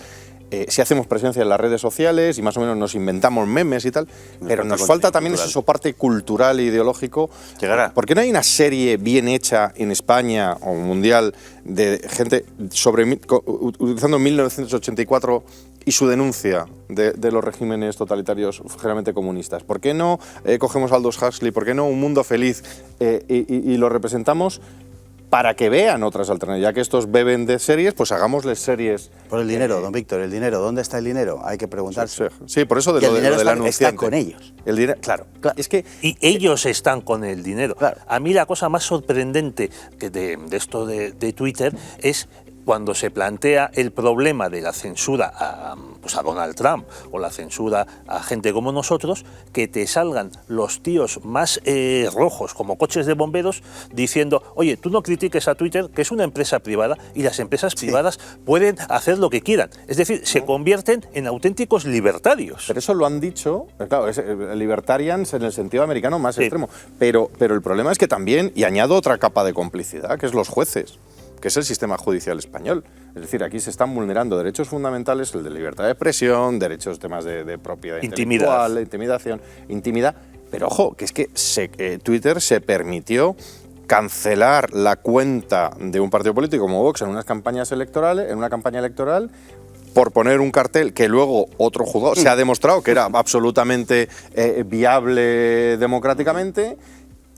si hacemos presencia en las redes sociales y más o menos nos inventamos memes y tal, pero nos falta también ese soporte cultural e ideológico. Llegará. ¿Por qué no hay una serie bien hecha en España o mundial de gente utilizando 1984 y su denuncia de los regímenes totalitarios generalmente comunistas? ¿Por qué no cogemos a Aldous Huxley? ¿Por qué no Un Mundo Feliz y lo representamos para que vean otras alternativas? Ya que estos beben de series, pues hagámosles series. Por el dinero, don Víctor, el dinero. ¿Dónde está el dinero? Hay que preguntarse. Sí, por eso Y el dinero del anunciante. está con ellos. El dinero, claro. Es que Y ellos están con el dinero. Claro. A mí la cosa más sorprendente que de esto de Twitter es cuando se plantea el problema de la censura a Donald Trump o la censura a gente como nosotros, que te salgan los tíos más rojos como coches de bomberos diciendo, oye, tú no critiques a Twitter, que es una empresa privada y las empresas privadas pueden hacer lo que quieran. Es decir, se convierten en auténticos libertarios. Pero eso lo han dicho, claro, es libertarians en el sentido americano más extremo. Pero el problema es que también, y añado otra capa de complicidad, que es los jueces, que es el sistema judicial español. Es decir, aquí se están vulnerando derechos fundamentales, el de libertad de expresión, derechos, temas de propiedad intelectual, intimidación, intimidad. Pero ojo, que es que Twitter se permitió cancelar la cuenta de un partido político como Vox en una campaña electoral, por poner un cartel que luego otro juzgado se ha demostrado que era absolutamente viable democráticamente,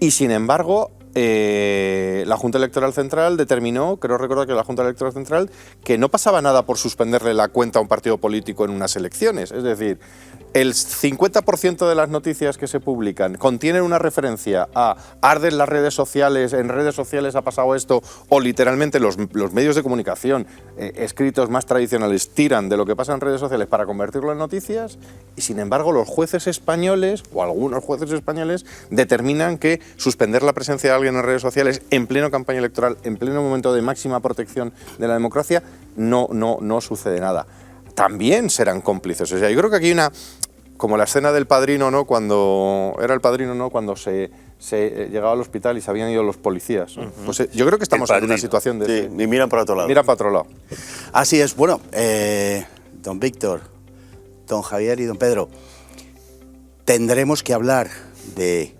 y sin embargo la Junta Electoral Central determinó, creo recordar que la Junta Electoral Central, que no pasaba nada por suspenderle la cuenta a un partido político en unas elecciones. Es decir, el 50% de las noticias que se publican contienen una referencia a arden las redes sociales, en redes sociales ha pasado esto, o literalmente los medios de comunicación escritos más tradicionales tiran de lo que pasa en redes sociales para convertirlo en noticias, y sin embargo los jueces españoles, o algunos jueces españoles, determinan que suspender la presencia de alguien en redes sociales en pleno campaña electoral, en pleno momento de máxima protección de la democracia, no sucede nada. También serán cómplices. O sea, yo creo que aquí hay una, como la escena del Padrino, ¿no? Cuando era el Padrino, ¿no? Cuando se llegaba al hospital y se habían ido los policías, ¿no? Pues yo creo que estamos en una situación de... Sí, y miran para otro lado. Miran para otro lado. Así es. Bueno, don Víctor, don Javier y don Pedro, tendremos que hablar de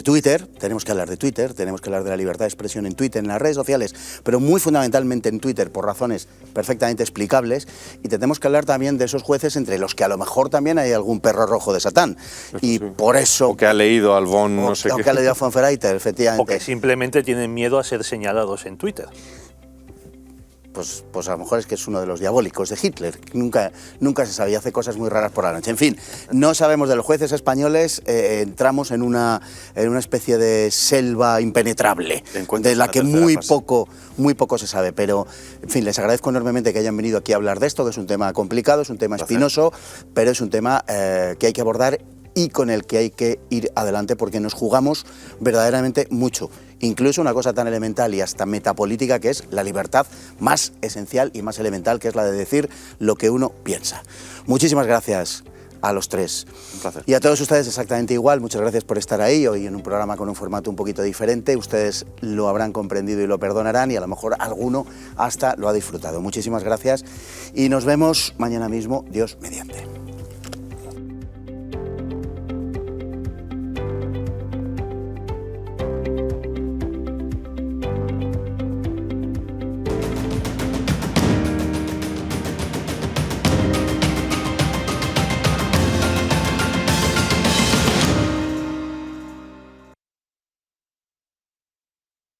Twitter, tenemos que hablar de la libertad de expresión en Twitter, en las redes sociales, pero muy fundamentalmente en Twitter por razones perfectamente explicables, y tenemos que hablar también de esos jueces entre los que a lo mejor también hay algún perro rojo de Satán, y sí. Por eso... O que ha leído Albón, no sé qué. O que ha leído a Fonferreiter, efectivamente. O que simplemente tienen miedo a ser señalados en Twitter. Pues a lo mejor es que es uno de los diabólicos de Hitler. Nunca se sabía, hace cosas muy raras por la noche. En fin, no sabemos de los jueces españoles, entramos en una especie de selva impenetrable, de la que muy poco se sabe. Pero, en fin, les agradezco enormemente que hayan venido aquí a hablar de esto, que es un tema complicado, es un tema espinoso, pero es un tema que hay que abordar y con el que hay que ir adelante, porque nos jugamos verdaderamente mucho. Incluso una cosa tan elemental y hasta metapolítica, que es la libertad más esencial y más elemental, que es la de decir lo que uno piensa. Muchísimas gracias a los tres. Un placer. Y a todos ustedes exactamente igual, muchas gracias por estar ahí, hoy en un programa con un formato un poquito diferente. Ustedes lo habrán comprendido y lo perdonarán, y a lo mejor alguno hasta lo ha disfrutado. Muchísimas gracias y nos vemos mañana mismo, Dios mediante.